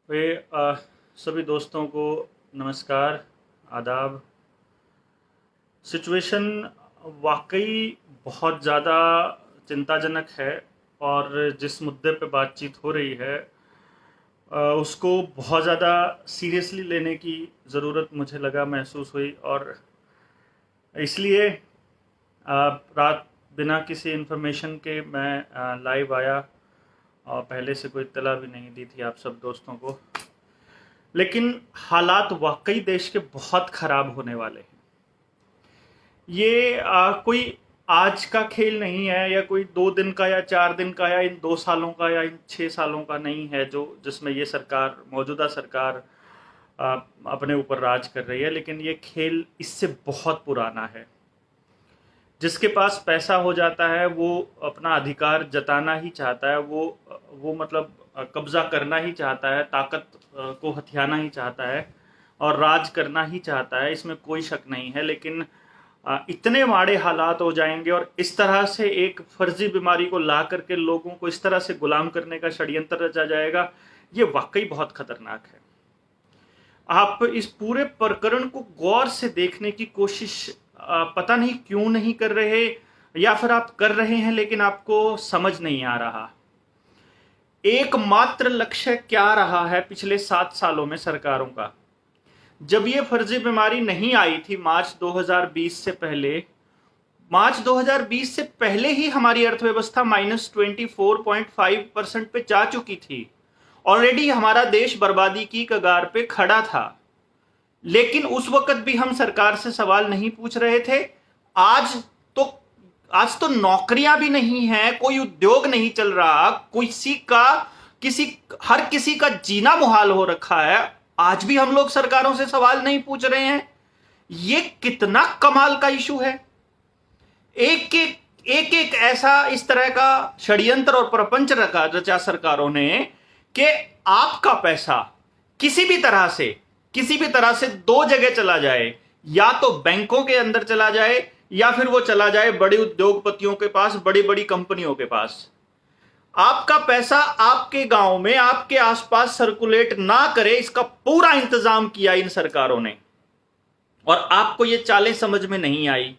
वे सभी दोस्तों को नमस्कार, आदाब। सिचुएशन वाकई बहुत ज़्यादा चिंताजनक है और जिस मुद्दे पे बातचीत हो रही है उसको बहुत ज़्यादा सीरियसली लेने की ज़रूरत मुझे लगा महसूस हुई और इसलिए रात बिना किसी इन्फॉर्मेशन के मैं लाइव आया और पहले से कोई इत्तला भी नहीं दी थी आप सब दोस्तों को। लेकिन हालात वाकई देश के बहुत ख़राब होने वाले हैं। ये कोई आज का खेल नहीं है या कोई 2 दिन का या 4 दिन का या इन 2 सालों का या इन 6 सालों का नहीं है जो जिसमें ये सरकार मौजूदा सरकार अपने ऊपर राज कर रही है। लेकिन ये खेल इससे बहुत पुराना है। जिसके पास पैसा हो जाता है वो अपना अधिकार जताना ही चाहता है, वो मतलब कब्जा करना ही चाहता है, ताकत को हथियाना ही चाहता है और राज करना ही चाहता है, इसमें कोई शक नहीं है। लेकिन इतने माड़े हालात हो जाएंगे और इस तरह से एक फर्जी बीमारी को ला करके लोगों को इस तरह से गुलाम करने का षड्यंत्र रचा जाएगा, ये वाकई बहुत खतरनाक है। आप इस पूरे प्रकरण को गौर से देखने की कोशिश पता नहीं क्यों नहीं कर रहे, या फिर आप कर रहे हैं लेकिन आपको समझ नहीं आ रहा। एकमात्र लक्ष्य क्या रहा है पिछले 7 सालों में सरकारों का? जब ये फर्जी बीमारी नहीं आई थी मार्च 2020 से पहले, मार्च 2020 से पहले ही हमारी अर्थव्यवस्था -24.5% पे जा चुकी थी। ऑलरेडी हमारा देश बर्बादी की कगार पे खड़ा था। लेकिन उस वक्त भी हम सरकार से सवाल नहीं पूछ रहे थे। आज तो आज तो नौकरियां भी नहीं हैं, कोई उद्योग नहीं चल रहा, हर किसी का जीना मुहाल हो रखा है। आज भी हम लोग सरकारों से सवाल नहीं पूछ रहे हैं। ये कितना कमाल का इशू है। एक ऐसा इस तरह का षड्यंत्र और प्रपंच रचा सरकारों ने कि आपका पैसा किसी भी तरह से 2 जगह चला जाए, या तो बैंकों के अंदर चला जाए या फिर वो चला जाए बड़े उद्योगपतियों के पास, बड़ी बड़ी कंपनियों के पास। आपका पैसा आपके गांव में, आपके आसपास सर्कुलेट ना करे, इसका पूरा इंतजाम किया इन सरकारों ने। और आपको ये चालें समझ में नहीं आई,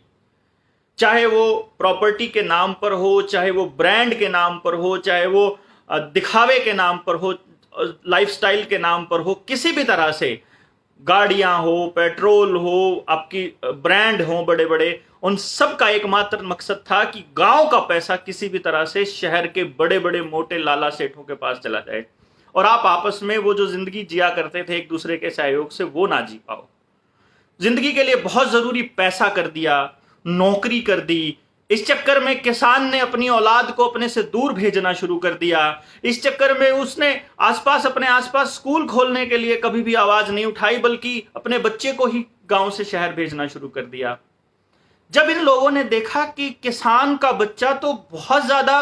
चाहे वो प्रॉपर्टी के नाम पर हो, चाहे वो ब्रांड के नाम पर हो, चाहे वो दिखावे के नाम पर हो, लाइफस्टाइल के नाम पर हो, किसी भी तरह से गाड़ियां हो, पेट्रोल हो, आपकी ब्रांड हो बड़े बड़े, उन सब का एकमात्र मकसद था कि गांव का पैसा किसी भी तरह से शहर के बड़े बड़े मोटे लाला सेठों के पास चला जाए और आप आपस में वो जो जिंदगी जिया करते थे एक दूसरे के सहयोग से, वो ना जी पाओ। जिंदगी के लिए बहुत जरूरी पैसा कर दिया, नौकरी कर दी। इस चक्कर में किसान ने अपनी औलाद को अपने से दूर भेजना शुरू कर दिया। इस चक्कर में उसने अपने आसपास स्कूल खोलने के लिए कभी भी आवाज नहीं उठाई, बल्कि अपने बच्चे को ही गांव से शहर भेजना शुरू कर दिया। जब इन लोगों ने देखा कि किसान का बच्चा तो बहुत ज्यादा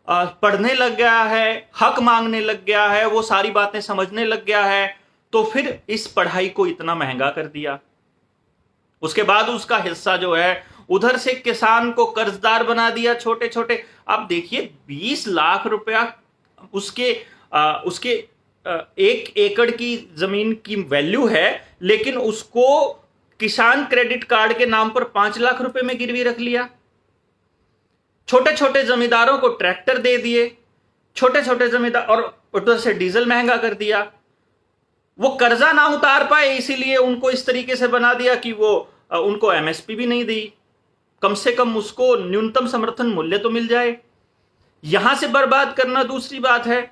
पढ़ने लग गया है, हक मांगने लग गया है, वो सारी बातें समझने लग गया है, तो फिर इस पढ़ाई को इतना महंगा कर दिया। उसके बाद उसका हिस्सा जो है उधर से किसान को कर्जदार बना दिया, छोटे छोटे। आप देखिए 20 लाख रुपया उसके 1 एकड़ की जमीन की वैल्यू है, लेकिन उसको किसान क्रेडिट कार्ड के नाम पर 5 लाख रुपए में गिरवी रख लिया। छोटे छोटे जमींदारों को ट्रैक्टर दे दिए, छोटे छोटे जमींदार, और उधर से डीजल महंगा कर दिया। वो कर्जा ना उतार पाए, इसीलिए उनको इस तरीके से बना दिया कि वो उनको एमएसपी भी नहीं दी, कम से कम उसको न्यूनतम समर्थन मूल्य तो मिल जाए। यहां से बर्बाद करना दूसरी बात है।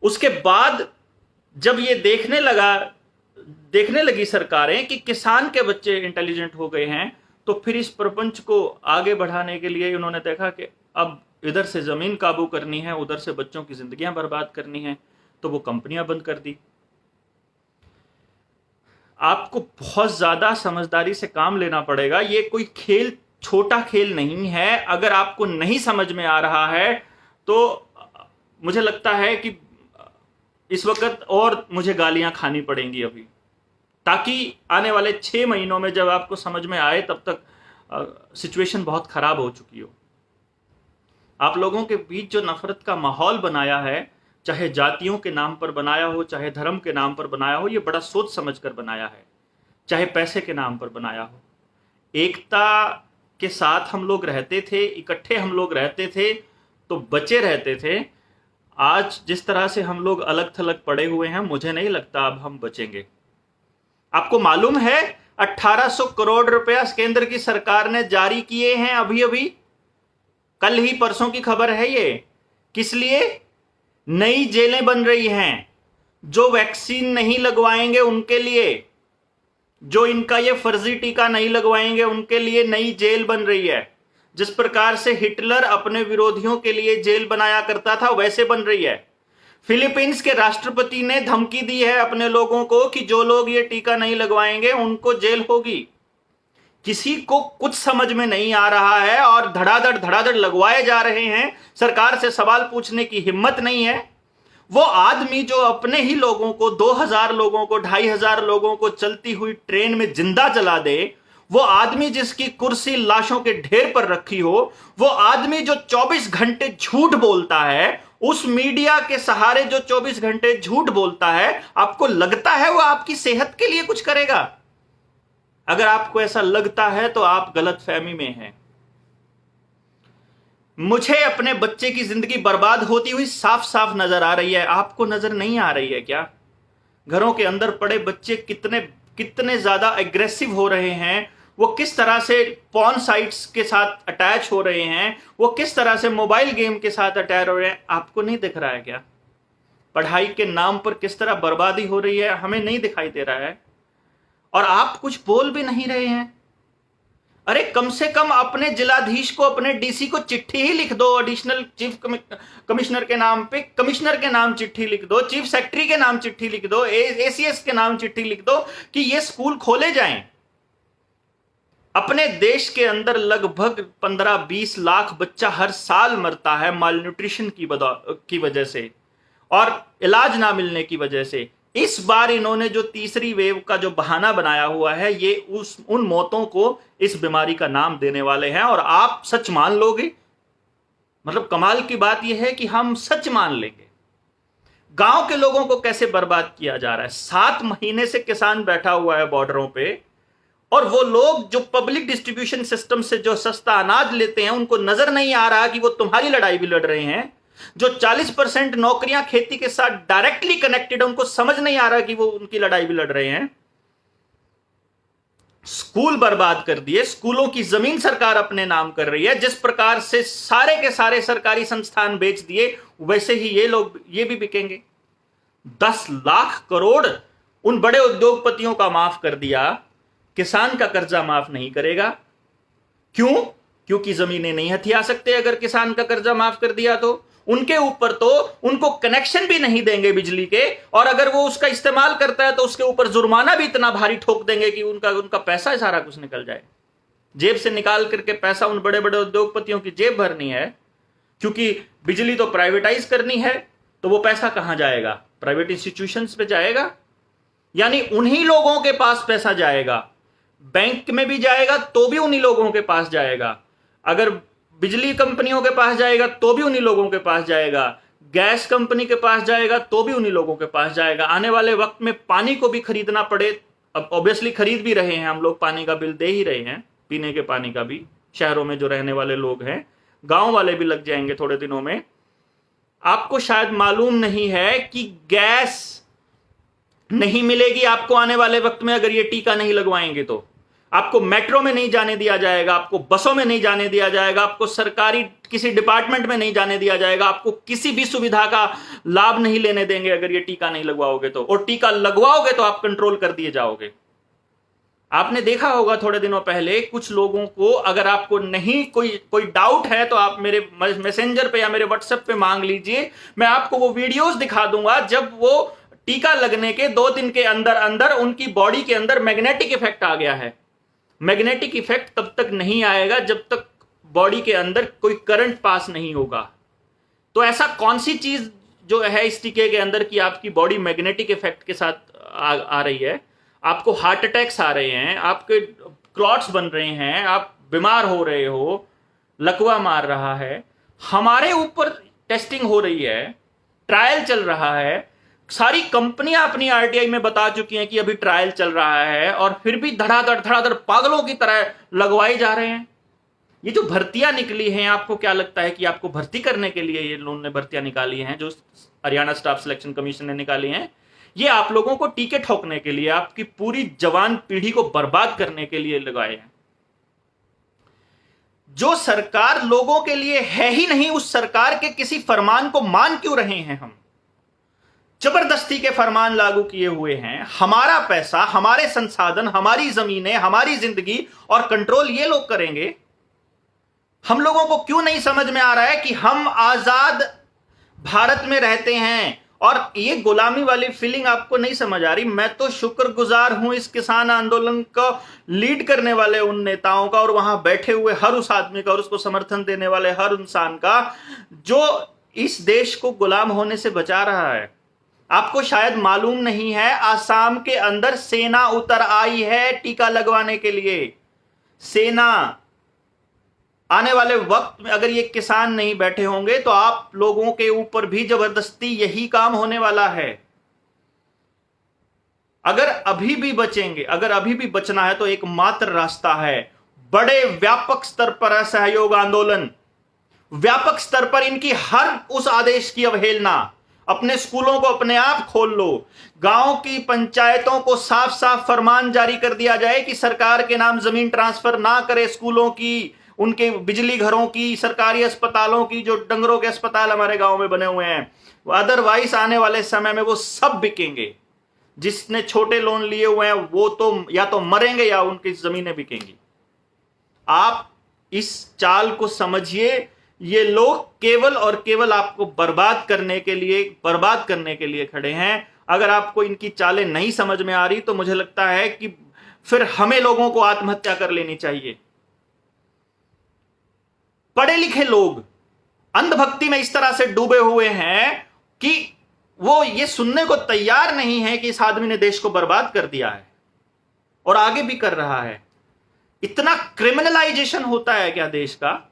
उसके बाद जब ये देखने लगी सरकारें कि किसान के बच्चे इंटेलिजेंट हो गए हैं, तो फिर इस प्रपंच को आगे बढ़ाने के लिए उन्होंने देखा कि अब इधर से जमीन काबू करनी है, उधर से बच्चों की जिंदगियां बर्बाद करनी है, तो वो कंपनियां बंद कर दी। आपको बहुत ज्यादा समझदारी से काम लेना पड़ेगा। ये कोई खेल, छोटा खेल नहीं है। अगर आपको नहीं समझ में आ रहा है तो मुझे लगता है कि इस वक्त और मुझे गालियां खानी पड़ेंगी अभी, ताकि आने वाले 6 महीनों में जब आपको समझ में आए तब तक सिचुएशन बहुत खराब हो चुकी हो। आप लोगों के बीच जो नफरत का माहौल बनाया है, चाहे जातियों के नाम पर बनाया हो, चाहे धर्म के नाम पर बनाया हो, ये बड़ा सोच समझ कर बनाया है, चाहे पैसे के नाम पर बनाया हो। एकता के साथ हम लोग रहते थे, इकट्ठे हम लोग रहते थे तो बचे रहते थे। आज जिस तरह से हम लोग अलग थलग पड़े हुए हैं, मुझे नहीं लगता अब हम बचेंगे। आपको मालूम है 1800 करोड़ रुपया केंद्र की सरकार ने जारी किए हैं अभी अभी, कल ही परसों की खबर है ये। किस लिए? नई जेलें बन रही हैं। जो वैक्सीन नहीं लगवाएंगे उनके लिए, जो इनका ये फर्जी टीका नहीं लगवाएंगे उनके लिए नई जेल बन रही है। जिस प्रकार से हिटलर अपने विरोधियों के लिए जेल बनाया करता था, वैसे बन रही है। फिलीपींस के राष्ट्रपति ने धमकी दी है अपने लोगों को कि जो लोग ये टीका नहीं लगवाएंगे उनको जेल होगी। किसी को कुछ समझ में नहीं आ रहा है और धड़ाधड़ लगवाए जा रहे हैं। सरकार से सवाल पूछने की हिम्मत नहीं है। वो आदमी जो अपने ही लोगों को, 2000 लोगों को, 2500 लोगों को चलती हुई ट्रेन में जिंदा जला दे, वो आदमी जिसकी कुर्सी लाशों के ढेर पर रखी हो, वो आदमी जो 24 घंटे झूठ बोलता है, उस मीडिया के सहारे जो 24 घंटे झूठ बोलता है, आपको लगता है वो आपकी सेहत के लिए कुछ करेगा? अगर आपको ऐसा लगता है तो आप गलतफहमी में हैं। मुझे अपने बच्चे की जिंदगी बर्बाद होती हुई साफ साफ नजर आ रही है। आपको नजर नहीं आ रही है क्या? घरों के अंदर पड़े बच्चे कितने ज्यादा एग्रेसिव हो रहे हैं, वो किस तरह से पॉर्न साइट्स के साथ अटैच हो रहे हैं, वो किस तरह से मोबाइल गेम के साथ अटैच हो रहे हैं। आपको नहीं दिख रहा है क्या? पढ़ाई के नाम पर किस तरह बर्बादी हो रही है, हमें नहीं दिखाई दे रहा है। और आप कुछ बोल भी नहीं रहे हैं। अरे कम से कम अपने जिलाधीश को, अपने डीसी को चिट्ठी ही लिख दो, एडिशनल चीफ कमिश्नर के नाम पे कमिश्नर के नाम चिट्ठी लिख दो, चीफ सेक्रेटरी के नाम चिट्ठी लिख दो, एसीएस के नाम चिट्ठी लिख दो कि ये स्कूल खोले जाएं। अपने देश के अंदर लगभग 15-20 लाख बच्चा हर साल मरता है मालन्यूट्रिशन की वजह से और इलाज ना मिलने की वजह से। इस बार इन्होंने जो तीसरी वेव का जो बहाना बनाया हुआ है, ये उन मौतों को इस बीमारी का नाम देने वाले हैं और आप सच मान लोगे। मतलब कमाल की बात यह है कि हम सच मान लेंगे। गांव के लोगों को कैसे बर्बाद किया जा रहा है। 7 महीने से किसान बैठा हुआ है बॉर्डरों पे, और वो लोग जो पब्लिक डिस्ट्रीब्यूशन सिस्टम से जो सस्ता अनाज लेते हैं, उनको नजर नहीं आ रहा कि वो तुम्हारी लड़ाई भी लड़ रहे हैं। जो 40% नौकरियां खेती के साथ डायरेक्टली कनेक्टेड है, उनको समझ नहीं आ रहा कि वो उनकी लड़ाई भी लड़ रहे हैं। स्कूल बर्बाद कर दिए, स्कूलों की जमीन सरकार अपने नाम कर रही है। जिस प्रकार से सारे के सारे सरकारी संस्थान बेच दिए, वैसे ही ये लोग ये भी बिकेंगे। 10 लाख करोड़ उन बड़े उद्योगपतियों का माफ कर दिया, किसान का कर्जा माफ नहीं करेगा। क्यों? क्योंकि जमीनें नहीं हथिया सकते। अगर किसान का कर्जा माफ कर दिया तो उनके ऊपर तो उनको कनेक्शन भी नहीं देंगे बिजली के, और अगर वो उसका इस्तेमाल करता है तो उसके ऊपर जुर्माना भी इतना भारी ठोक देंगे कि उनका पैसा सारा कुछ निकल जाए। जेब से निकाल करके पैसा उन बड़े बड़े उद्योगपतियों की जेब भरनी है, क्योंकि बिजली तो प्राइवेटाइज करनी है। तो वो पैसा कहां जाएगा? प्राइवेट इंस्टीट्यूशंस पे जाएगा, यानी उन्हीं लोगों के पास पैसा जाएगा। बैंक में भी जाएगा तो भी उन्हीं लोगों के पास जाएगा। अगर बिजली कंपनियों के पास जाएगा तो भी उन्हीं लोगों के पास जाएगा। गैस कंपनी के पास जाएगा तो भी उन्हीं लोगों के पास जाएगा। आने वाले वक्त में पानी को भी खरीदना पड़े, अब ऑब्वियसली खरीद भी रहे हैं हम लोग, पानी का बिल दे ही रहे हैं, पीने के पानी का भी। शहरों में जो रहने वाले लोग हैं, गांव वाले भी लग जाएंगे थोड़े दिनों में। आपको शायद मालूम नहीं है कि गैस नहीं मिलेगी आपको आने वाले वक्त में, अगर ये टीका नहीं लगवाएंगे तो। आपको मेट्रो में नहीं जाने दिया जाएगा, आपको बसों में नहीं जाने दिया जाएगा, आपको सरकारी किसी डिपार्टमेंट में नहीं जाने दिया जाएगा, आपको किसी भी सुविधा का लाभ नहीं लेने देंगे अगर ये टीका नहीं लगवाओगे तो। और टीका लगवाओगे तो आप कंट्रोल कर दिए जाओगे। आपने देखा होगा थोड़े दिनों पहले कुछ लोगों को, अगर आपको नहीं कोई डाउट है तो आप मेरे मैसेंजर पे या मेरे व्हाट्सएप पे मांग लीजिए, मैं आपको वो वीडियोस दिखा दूंगा जब वो टीका लगने के 2 दिन के अंदर अंदर उनकी बॉडी के अंदर मैग्नेटिक इफेक्ट आ गया है। मैग्नेटिक इफेक्ट तब तक नहीं आएगा जब तक बॉडी के अंदर कोई करंट पास नहीं होगा। तो ऐसा कौन सी चीज जो है इस टीके के अंदर कि आपकी बॉडी मैग्नेटिक इफेक्ट के साथ आ रही है, आपको हार्ट अटैक्स आ रहे हैं, आपके क्लॉट्स बन रहे हैं, आप बीमार हो रहे हो, लकवा मार रहा है। हमारे ऊपर टेस्टिंग हो रही है, ट्रायल चल रहा है, सारी कंपनियां अपनी आरटीआई में बता चुकी हैं कि अभी ट्रायल चल रहा है, और फिर भी धड़ाधड़ पागलों की तरह लगवाए जा रहे हैं। ये जो भर्तियां निकली हैं, आपको क्या लगता है कि आपको भर्ती करने के लिए ये लोगों ने भर्तियां निकाली हैं, जो हरियाणा स्टाफ सिलेक्शन कमीशन ने निकाली हैं? ये आप लोगों को टीके ठोकने के लिए, आपकी पूरी जवान पीढ़ी को बर्बाद करने के लिए लगाए हैं। जो सरकार लोगों के लिए है ही नहीं, उस सरकार के किसी फरमान को मान क्यों रहे हैं हम? जबरदस्ती के फरमान लागू किए हुए हैं। हमारा पैसा, हमारे संसाधन, हमारी जमीनें, हमारी जिंदगी और कंट्रोल ये लोग करेंगे। हम लोगों को क्यों नहीं समझ में आ रहा है कि हम आजाद भारत में रहते हैं, और ये गुलामी वाली फीलिंग आपको नहीं समझ आ रही। मैं तो शुक्रगुजार हूं इस किसान आंदोलन को लीड करने वाले उन नेताओं का, और वहां बैठे हुए हर उस आदमी का, और उसको समर्थन देने वाले हर इंसान का, जो इस देश को गुलाम होने से बचा रहा है। आपको शायद मालूम नहीं है, आसाम के अंदर सेना उतर आई है टीका लगवाने के लिए। सेना आने वाले वक्त में अगर ये किसान नहीं बैठे होंगे तो आप लोगों के ऊपर भी जबरदस्ती यही काम होने वाला है। अगर अभी भी बचेंगे, अगर अभी भी बचना है तो एकमात्र रास्ता है बड़े व्यापक स्तर पर असहयोग आंदोलन, व्यापक स्तर पर इनकी हर उस आदेश की अवहेलना। अपने स्कूलों को अपने आप खोल लो, गांव की पंचायतों को साफ साफ फरमान जारी कर दिया जाए कि सरकार के नाम जमीन ट्रांसफर ना करे, स्कूलों की, उनके बिजली घरों की, सरकारी अस्पतालों की, जो डंगरों के अस्पताल हमारे गांव में बने हुए हैं। अदरवाइज आने वाले समय में वो सब बिकेंगे। जिसने छोटे लोन लिए हुए हैं वो तो या तो मरेंगे या उनकी जमीनें बिकेंगी। आप इस चाल को समझिए। ये लोग केवल और केवल आपको बर्बाद करने के लिए खड़े हैं। अगर आपको इनकी चालें नहीं समझ में आ रही तो मुझे लगता है कि फिर हमें लोगों को आत्महत्या कर लेनी चाहिए। पढ़े लिखे लोग अंधभक्ति में इस तरह से डूबे हुए हैं कि वो ये सुनने को तैयार नहीं है कि इस आदमी ने देश को बर्बाद कर दिया है और आगे भी कर रहा है। इतना क्रिमिनलाइजेशन होता है क्या देश का?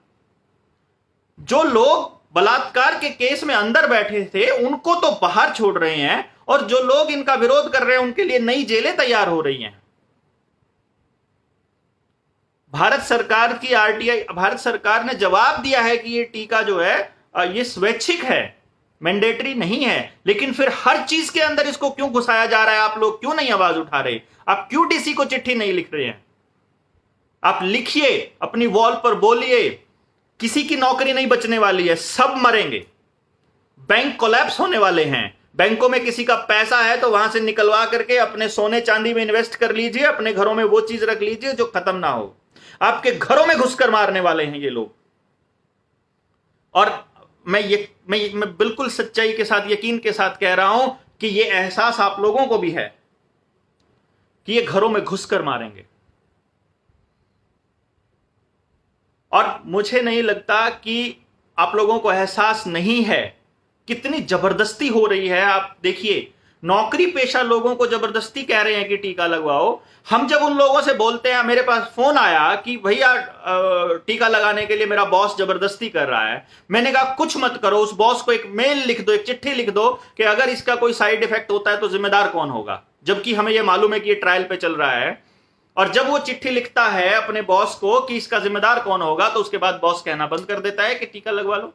जो लोग बलात्कार के केस में अंदर बैठे थे उनको तो बाहर छोड़ रहे हैं, और जो लोग इनका विरोध कर रहे हैं उनके लिए नई जेलें तैयार हो रही हैं। भारत सरकार की आरटीआई, भारत सरकार ने जवाब दिया है कि ये टीका जो है ये स्वैच्छिक है, मैंडेटरी नहीं है, लेकिन फिर हर चीज के अंदर इसको क्यों घुसाया जा रहा है? आप लोग क्यों नहीं आवाज उठा रहे? आप क्यों डीसी को चिट्ठी नहीं लिख रहे हैं? आप लिखिए, अपनी वॉल पर बोलिए। किसी की नौकरी नहीं बचने वाली है, सब मरेंगे। बैंक कोलैप्स होने वाले हैं। बैंकों में किसी का पैसा है तो वहां से निकलवा करके अपने सोने चांदी में इन्वेस्ट कर लीजिए, अपने घरों में वो चीज रख लीजिए जो खत्म ना हो। आपके घरों में घुसकर मारने वाले हैं ये लोग। और मैं बिल्कुल सच्चाई के साथ, यकीन के साथ कह रहा हूं कि ये एहसास आप लोगों को भी है कि ये घरों में घुसकर मारेंगे। और मुझे नहीं लगता कि आप लोगों को एहसास नहीं है कितनी जबरदस्ती हो रही है। आप देखिए, नौकरी पेशा लोगों को जबरदस्ती कह रहे हैं कि टीका लगवाओ। हम जब उन लोगों से बोलते हैं, मेरे पास फोन आया कि भैया टीका लगाने के लिए मेरा बॉस जबरदस्ती कर रहा है। मैंने कहा कुछ मत करो, उस बॉस को एक मेल लिख दो, एक चिट्ठी लिख दो कि अगर इसका कोई साइड इफेक्ट होता है तो जिम्मेदार कौन होगा, जबकि हमें यह मालूम है कि ये ट्रायल पे चल रहा है। और जब वो चिट्ठी लिखता है अपने बॉस को कि इसका जिम्मेदार कौन होगा, तो उसके बाद बॉस कहना बंद कर देता है कि टीका लगवा लो।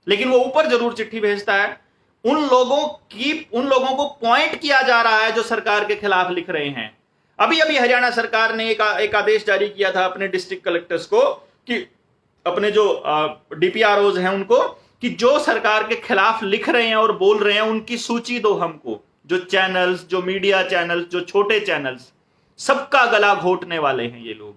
लेकिन वो ऊपर जरूर चिट्ठी भेजता है। उन लोगों को पॉइंट किया जा रहा है जो सरकार के खिलाफ लिख रहे हैं। अभी अभी हरियाणा सरकार ने एक आदेश जारी किया था अपने डिस्ट्रिक्ट कलेक्टर्स को, कि अपने जो डीपीआरओज हैं उनको, कि जो सरकार के खिलाफ लिख रहे हैं और बोल रहे हैं उनकी सूची दो हमको। जो चैनल्स, जो मीडिया चैनल्स, जो छोटे चैनल्स, सबका गला घोटने वाले हैं ये लोग।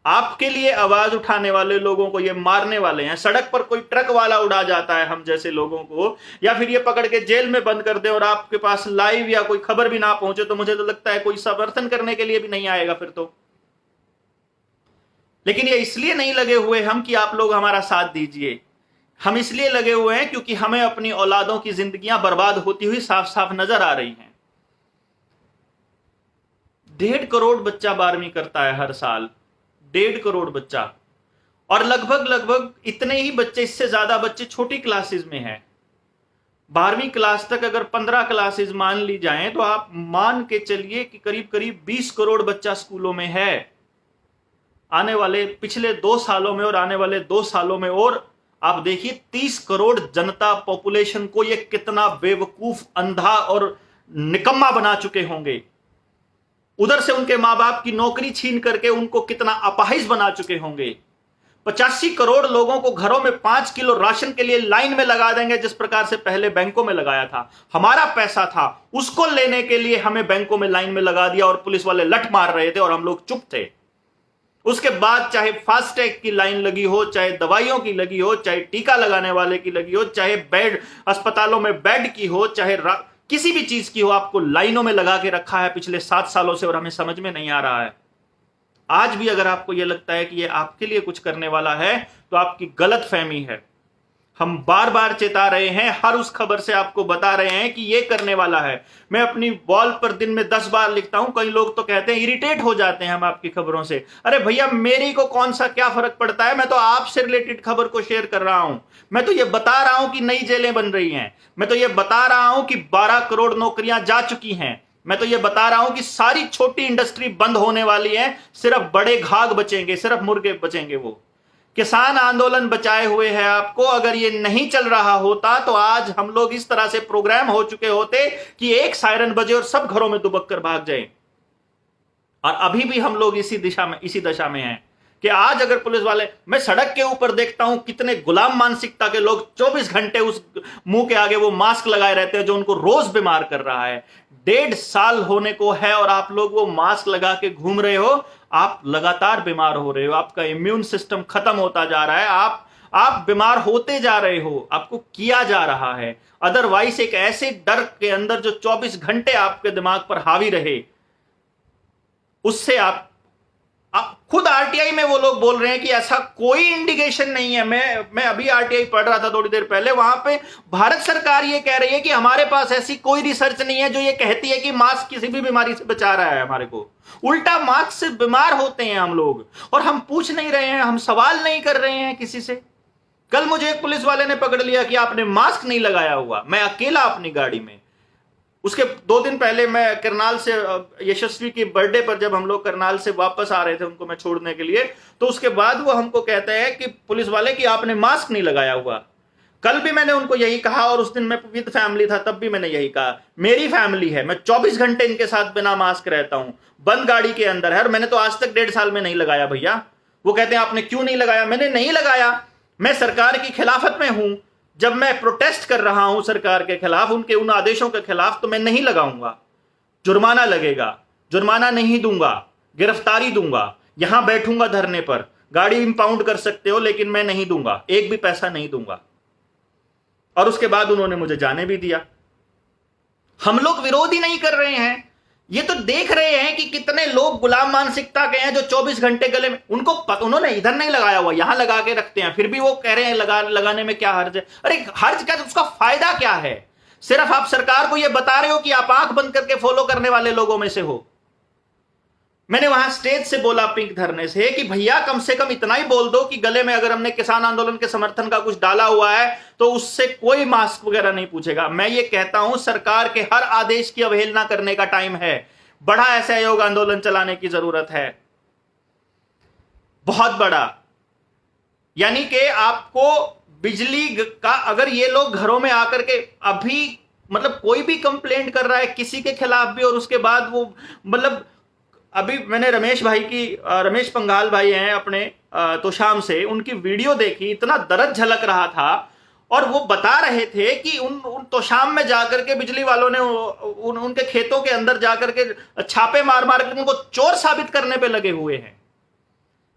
आपके लिए आवाज उठाने वाले लोगों को ये मारने वाले हैं। सड़क पर कोई ट्रक वाला उड़ा जाता है हम जैसे लोगों को, या फिर ये पकड़ के जेल में बंद कर दे और आपके पास लाइव या कोई खबर भी ना पहुंचे, तो मुझे तो लगता है कोई समर्थन करने के लिए भी नहीं आएगा फिर तो। लेकिन ये इसलिए नहीं लगे हुए हम कि आप लोग हमारा साथ दीजिए। हम इसलिए लगे हुए हैं क्योंकि हमें अपनी औलादों की जिंदगियां बर्बाद होती हुई साफ साफ नजर आ रही हैं। 1.5 करोड़ बच्चा 12वीं करता है हर साल, 1.5 करोड़ बच्चा, और लगभग इतने ही बच्चे, इससे ज्यादा बच्चे छोटी क्लासेस में हैं। 12वीं क्लास तक अगर 15 क्लासेस मान ली जाएं तो आप मान के चलिए कि करीब करीब 20 करोड़ बच्चा स्कूलों में है। आने वाले पिछले 2 सालों में और आने वाले 2 सालों में और आप देखिए 30 करोड़ जनता पॉपुलेशन को ये कितना बेवकूफ, अंधा और निकम्मा बना चुके होंगे। उधर से उनके मां बाप की नौकरी छीन करके उनको कितना अपाहिज बना चुके होंगे। 85 करोड़ लोगों को घरों में 5 किलो राशन के लिए लाइन में लगा देंगे, जिस प्रकार से पहले बैंकों में लगाया था। हमारा पैसा था, उसको लेने के लिए हमें बैंकों में लाइन में लगा दिया और पुलिस वाले लठ मार रहे थे और हम लोग चुप थे। उसके बाद चाहे फास्टैग की लाइन लगी हो, चाहे दवाइयों की लगी हो, चाहे टीका लगाने वाले की लगी हो, चाहे बेड अस्पतालों में बेड की हो, चाहे किसी भी चीज की हो, आपको लाइनों में लगा के रखा है पिछले 7 सालों से और हमें समझ में नहीं आ रहा है। आज भी अगर आपको यह लगता है कि यह आपके लिए कुछ करने वाला है तो आपकी गलत फहमी है। हम बार बार चेता रहे हैं, हर उस खबर से आपको बता रहे हैं कि यह करने वाला है। मैं अपनी वॉल पर दिन में 10 बार लिखता हूं। कई लोग तो कहते हैं इरिटेट हो जाते हैं हम आपकी खबरों से। अरे भैया, मेरी को कौन सा क्या फर्क पड़ता है? मैं तो आपसे रिलेटेड खबर को शेयर कर रहा हूं। मैं तो यह बता रहा हूं कि नई जेलें बन रही हैं। मैं तो यह बता रहा हूं कि 12 करोड़ नौकरियां जा चुकी हैं। मैं तो यह बता रहा हूं कि सारी छोटी इंडस्ट्री बंद होने वाली है, सिर्फ बड़े घाघ बचेंगे, सिर्फ मुर्गे बचेंगे। वो किसान आंदोलन बचाए हुए है आपको। अगर ये नहीं चल रहा होता तो आज हम लोग इस तरह से प्रोग्राम हो चुके होते कि एक सायरन बजे और सब घरों में दुबक कर भाग जाए। और अभी भी हम लोग इसी दशा में हैं कि आज अगर पुलिस वाले, मैं सड़क के ऊपर देखता हूं कितने गुलाम मानसिकता के लोग 24 घंटे उस मुंह के आगे वो मास्क लगाए रहते हैं जो उनको रोज बीमार कर रहा है। 1.5 साल होने को है और आप लोग वो मास्क लगा के घूम रहे हो। आप लगातार बीमार हो रहे हो, आपका इम्यून सिस्टम खत्म होता जा रहा है, आप बीमार होते जा रहे हो, आपको किया जा रहा है। अदरवाइज एक ऐसे डर के अंदर जो 24 घंटे आपके दिमाग पर हावी रहे, उससे आप खुद आरटीआई में वो लोग बोल रहे हैं कि ऐसा कोई इंडिकेशन नहीं है। मैं अभी आरटीआई पढ़ रहा था थोड़ी देर पहले, वहां पे भारत सरकार ये कह रही है कि हमारे पास ऐसी कोई रिसर्च नहीं है जो ये कहती है कि मास्क किसी भी बीमारी से बचा रहा है हमारे को। उल्टा मास्क से बीमार होते हैं हम लोग और हम पूछ नहीं रहे हैं, हम सवाल नहीं कर रहे हैं किसी से। कल मुझे एक पुलिस वाले ने पकड़ लिया कि आपने मास्क नहीं लगाया हुआ, मैं अकेला अपनी गाड़ी में। उसके 2 दिन पहले मैं करनाल से, यशस्वी की बर्थडे पर जब हम लोग करनाल से वापस आ रहे थे उनको मैं छोड़ने के लिए, तो उसके बाद वो हमको कहते हैं कि पुलिस वाले कि आपने मास्क नहीं लगाया हुआ। कल भी मैंने उनको यही कहा और उस दिन मैं विद फैमिली था, तब भी मैंने यही कहा, मेरी फैमिली है, मैं 24 घंटे इनके साथ बिना मास्क रहता हूं, बंद गाड़ी के अंदर है और मैंने तो आज तक 1.5 साल में नहीं लगाया भैया। वो कहते हैं आपने क्यों नहीं लगाया? मैंने नहीं लगाया, मैं सरकार की खिलाफत में हूं। जब मैं प्रोटेस्ट कर रहा हूं सरकार के खिलाफ, उनके उन आदेशों के खिलाफ, तो मैं नहीं लगाऊंगा। जुर्माना लगेगा, जुर्माना नहीं दूंगा, गिरफ्तारी दूंगा, यहां बैठूंगा धरने पर, गाड़ी इंपाउंड कर सकते हो लेकिन मैं नहीं दूंगा, एक भी पैसा नहीं दूंगा। और उसके बाद उन्होंने मुझे जाने भी दिया। हम लोग विरोध ही नहीं कर रहे हैं, ये तो देख रहे हैं कि कितने लोग गुलाम मानसिकता के हैं जो 24 घंटे गले में, उन्होंने इधर नहीं लगाया हुआ, यहां लगा के रखते हैं, फिर भी वो कह रहे हैं लगाने में क्या हर्ज है। अरे हर्ज क्या, उसका फायदा क्या है? सिर्फ आप सरकार को ये बता रहे हो कि आप आंख बंद करके फॉलो करने वाले लोगों में से हो। मैंने वहां स्टेज से बोला पिंक धरने से कि भैया कम से कम इतना ही बोल दो कि गले में अगर हमने किसान आंदोलन के समर्थन का कुछ डाला हुआ है तो उससे कोई मास्क वगैरह नहीं पूछेगा। मैं ये कहता हूं सरकार के हर आदेश की अवहेलना करने का टाइम है। बड़ा असहयोग आंदोलन चलाने की जरूरत है, बहुत बड़ा। यानी कि आपको बिजली का, अगर ये लोग घरों में आकर के अभी मतलब कोई भी कंप्लेंट कर रहा है किसी के खिलाफ भी और उसके बाद वो मतलब, अभी मैंने रमेश पंघाल भाई हैं अपने तोशाम से, उनकी वीडियो देखी, इतना दर्द झलक रहा था और वो बता रहे थे कि उन तोशाम में जाकर के बिजली वालों ने उनके खेतों के अंदर जाकर के छापे मार मार के उनको चोर साबित करने पे लगे हुए हैं।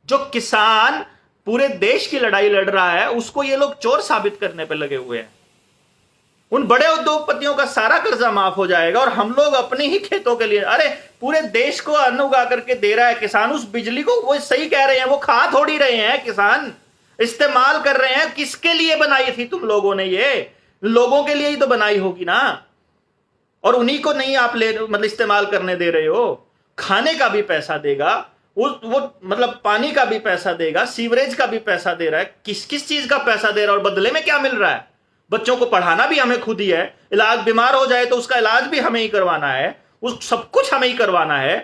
जो किसान पूरे देश की लड़ाई लड़ रहा है उसको ये लोग चोर साबित करने पे लगे हुए हैं। उन बड़े उद्योगपतियों का सारा कर्जा माफ हो जाएगा और हम लोग अपने ही खेतों के लिए, अरे पूरे देश को अन्न उगा करके दे रहा है किसान, उस बिजली को वो सही कह रहे हैं, वो खा थोड़ी रहे हैं किसान, इस्तेमाल कर रहे हैं। किसके लिए बनाई थी तुम लोगों ने? ये लोगों के लिए ही तो बनाई होगी ना, और उन्हीं को नहीं आप मतलब इस्तेमाल करने दे रहे हो। खाने का भी पैसा देगा वो मतलब पानी का भी पैसा देगा, सीवरेज का भी पैसा दे रहा है, किस किस चीज का पैसा दे रहा है और बदले में क्या मिल रहा है? बच्चों को पढ़ाना भी हमें खुद ही है, इलाज बीमार हो जाए तो उसका इलाज भी हमें ही करवाना है, उस सब कुछ हमें ही करवाना है।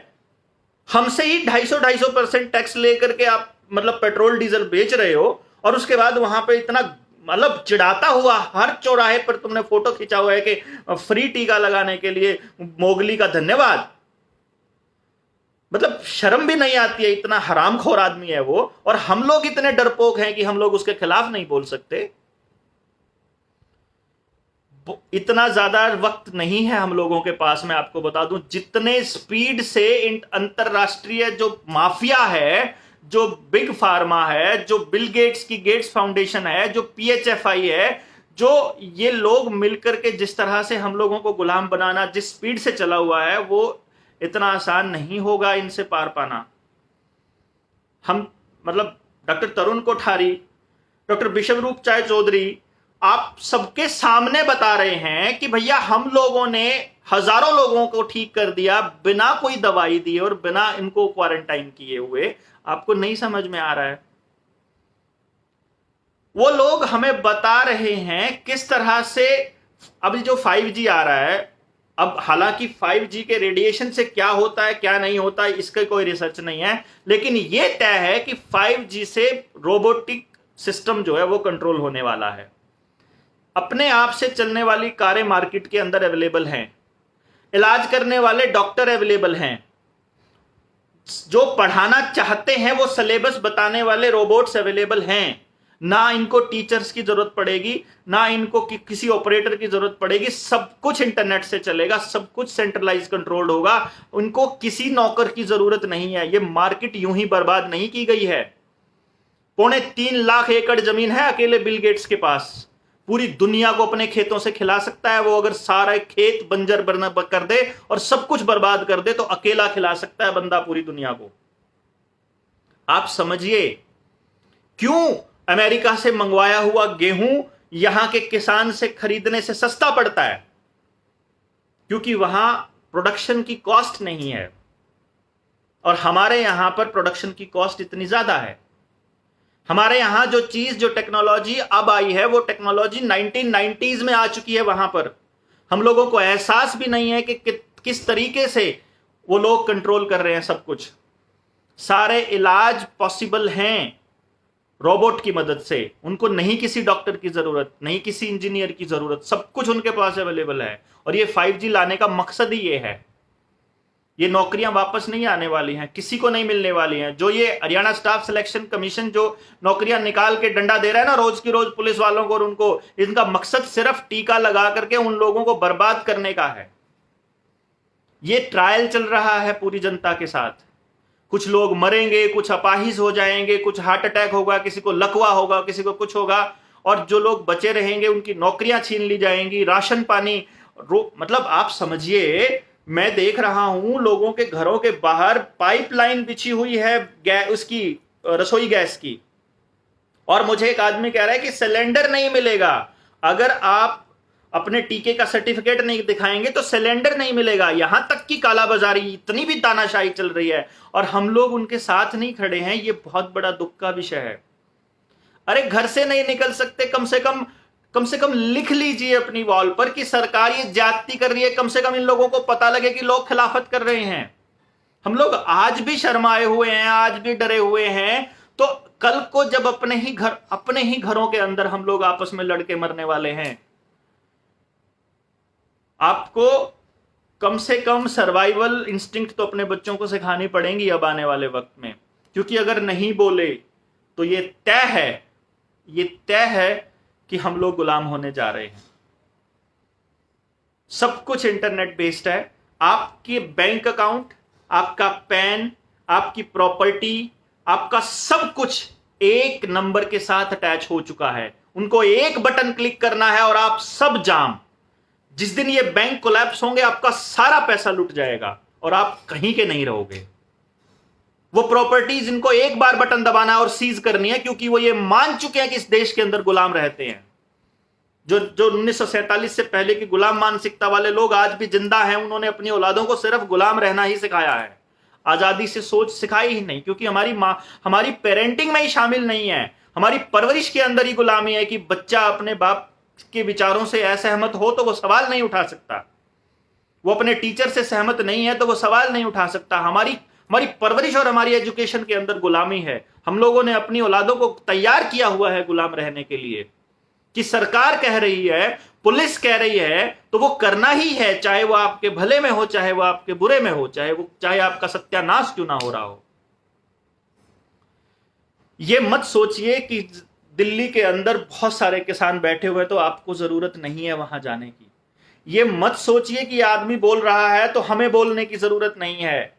हमसे ही 250-250% टैक्स लेकर के आप मतलब पेट्रोल डीजल बेच रहे हो, और उसके बाद वहां पे इतना मतलब चिढ़ाता हुआ हर चौराहे पर तुमने फोटो खींचा हुआ है कि फ्री टीका लगाने के लिए मोगली का धन्यवाद। मतलब शर्म भी नहीं आती है, इतना हरामखोर आदमी है वो, और हम लोग इतने डरपोक हैं कि हम लोग उसके खिलाफ नहीं बोल सकते। इतना ज्यादा वक्त नहीं है हम लोगों के पास। मैं आपको बता दूं, जितने स्पीड से अंतरराष्ट्रीय जो माफिया है, जो बिग फार्मा है, जो बिल गेट्स की गेट्स फाउंडेशन है, जो PHFI है, जो ये लोग मिलकर के जिस तरह से हम लोगों को गुलाम बनाना जिस स्पीड से चला हुआ है, वो इतना आसान नहीं होगा इनसे पार पाना। हम मतलब डॉक्टर तरुण कोठारी, डॉक्टर विश्वरूप चाय चौधरी, आप सबके सामने बता रहे हैं कि भैया हम लोगों ने हजारों लोगों को ठीक कर दिया बिना कोई दवाई दिए और बिना इनको क्वारंटाइन किए हुए। आपको नहीं समझ में आ रहा है? वो लोग हमें बता रहे हैं किस तरह से अभी जो 5G आ रहा है, अब हालांकि 5G के रेडिएशन से क्या होता है क्या नहीं होता है इसका कोई रिसर्च नहीं है, लेकिन यह तय है कि 5G से रोबोटिक सिस्टम जो है वो कंट्रोल होने वाला है। अपने आप से चलने वाली कारें मार्केट के अंदर अवेलेबल हैं, इलाज करने वाले डॉक्टर अवेलेबल हैं, जो पढ़ाना चाहते हैं वो सिलेबस बताने वाले रोबोट्स अवेलेबल हैं। ना इनको टीचर्स की जरूरत पड़ेगी, ना इनको किसी ऑपरेटर की जरूरत पड़ेगी, सब कुछ इंटरनेट से चलेगा, सब कुछ सेंट्रलाइज कंट्रोल्ड होगा। उनको किसी नौकर की जरूरत नहीं है। ये मार्केट यूं ही बर्बाद नहीं की गई है। 3.25 लाख एकड़ जमीन है अकेले बिल गेट्स के पास। पूरी दुनिया को अपने खेतों से खिला सकता है वो। अगर सारा खेत बंजर कर दे और सब कुछ बर्बाद कर दे तो अकेला खिला सकता है बंदा पूरी दुनिया को। आप समझिए क्यों अमेरिका से मंगवाया हुआ गेहूं यहां के किसान से खरीदने से सस्ता पड़ता है? क्योंकि वहां प्रोडक्शन की कॉस्ट नहीं है, और हमारे यहां पर प्रोडक्शन की कॉस्ट इतनी ज्यादा है। हमारे यहां जो चीज, जो टेक्नोलॉजी अब आई है, वो टेक्नोलॉजी 1990s में आ चुकी है। वहां पर हम लोगों को एहसास भी नहीं है कि किस तरीके से वो लोग कंट्रोल कर रहे हैं सब कुछ। सारे इलाज पॉसिबल हैं रोबोट की मदद से। उनको नहीं किसी डॉक्टर की जरूरत, नहीं किसी इंजीनियर की जरूरत, सब कुछ उनके पास अवेलेबल है। और ये 5G लाने का मकसद ही ये है। ये नौकरियां वापस नहीं आने वाली हैं, किसी को नहीं मिलने वाली हैं। जो ये हरियाणा स्टाफ सिलेक्शन कमीशन जो नौकरियां निकाल के डंडा दे रहा है ना रोज की रोज पुलिस वालों को, और उनको, इनका मकसद सिर्फ टीका लगा करके उन लोगों को बर्बाद करने का है। ये ट्रायल चल रहा है पूरी जनता के साथ। कुछ लोग मरेंगे, कुछ अपाहिज हो जाएंगे, कुछ हार्ट अटैक होगा, किसी को लकवा होगा, किसी को कुछ होगा, और जो लोग बचे रहेंगे उनकी नौकरियां छीन ली जाएंगी, राशन पानी मतलब आप समझिए। मैं देख रहा हूं लोगों के घरों के बाहर पाइपलाइन बिछी हुई है उसकी रसोई गैस की, और मुझे एक आदमी कह रहा है कि सिलेंडर नहीं मिलेगा। अगर आप अपने टीके का सर्टिफिकेट नहीं दिखाएंगे तो सिलेंडर नहीं मिलेगा। यहां तक कि कालाबाजारी, इतनी भी तानाशाही चल रही है, और हम लोग उनके साथ नहीं खड़े हैं। ये बहुत बड़ा दुख का विषय है। अरे घर से नहीं निकल सकते, कम से कम लिख लीजिए अपनी वॉल पर कि सरकार ये ज्यादती कर रही है। कम से कम इन लोगों को पता लगे कि लोग खिलाफत कर रहे हैं। हम लोग आज भी शर्माए हुए हैं, आज भी डरे हुए हैं, तो कल को जब अपने ही घरों के अंदर हम लोग आपस में लड़के मरने वाले हैं। आपको कम से कम सर्वाइवल इंस्टिंक्ट तो अपने बच्चों को सिखानी पड़ेंगी अब आने वाले वक्त में, क्योंकि अगर नहीं बोले तो ये तय है कि हम लोग गुलाम होने जा रहे हैं। सब कुछ इंटरनेट बेस्ड है। आपके बैंक अकाउंट, आपका पैन, आपकी प्रॉपर्टी, आपका सब कुछ एक नंबर के साथ अटैच हो चुका है। उनको एक बटन क्लिक करना है और आप सब जाम। जिस दिन ये बैंक कोलैप्स होंगे आपका सारा पैसा लुट जाएगा और आप कहीं के नहीं रहोगे। वो प्रॉपर्टीज इनको एक बार बटन दबाना और सीज करनी है, क्योंकि वो ये मान चुके हैं कि इस देश के अंदर गुलाम रहते हैं। जो 1947 से पहले की गुलाम मानसिकता वाले लोग आज भी जिंदा हैं। उन्होंने अपनी औलादों को सिर्फ गुलाम रहना ही सिखाया है, आजादी से सोच सिखाई ही नहीं, क्योंकि हमारी पेरेंटिंग में ही शामिल नहीं है। हमारी परवरिश के अंदर ही गुलामी है कि बच्चा अपने बाप के विचारों से असहमत हो तो वो सवाल नहीं उठा सकता, वो अपने टीचर से सहमत नहीं है तो वो सवाल नहीं उठा सकता। हमारी हमारी परवरिश और हमारी एजुकेशन के अंदर गुलामी है। हम लोगों ने अपनी औलादों को तैयार किया हुआ है गुलाम रहने के लिए, कि सरकार कह रही है, पुलिस कह रही है तो वो करना ही है, चाहे वो आपके भले में हो, चाहे वो आपके बुरे में हो, चाहे आपका सत्यानाश क्यों ना हो रहा हो। ये मत सोचिए कि दिल्ली के अंदर बहुत सारे किसान बैठे हुए तो आपको जरूरत नहीं है वहां जाने की। ये मत सोचिए कि आदमी बोल रहा है तो हमें बोलने की जरूरत नहीं है।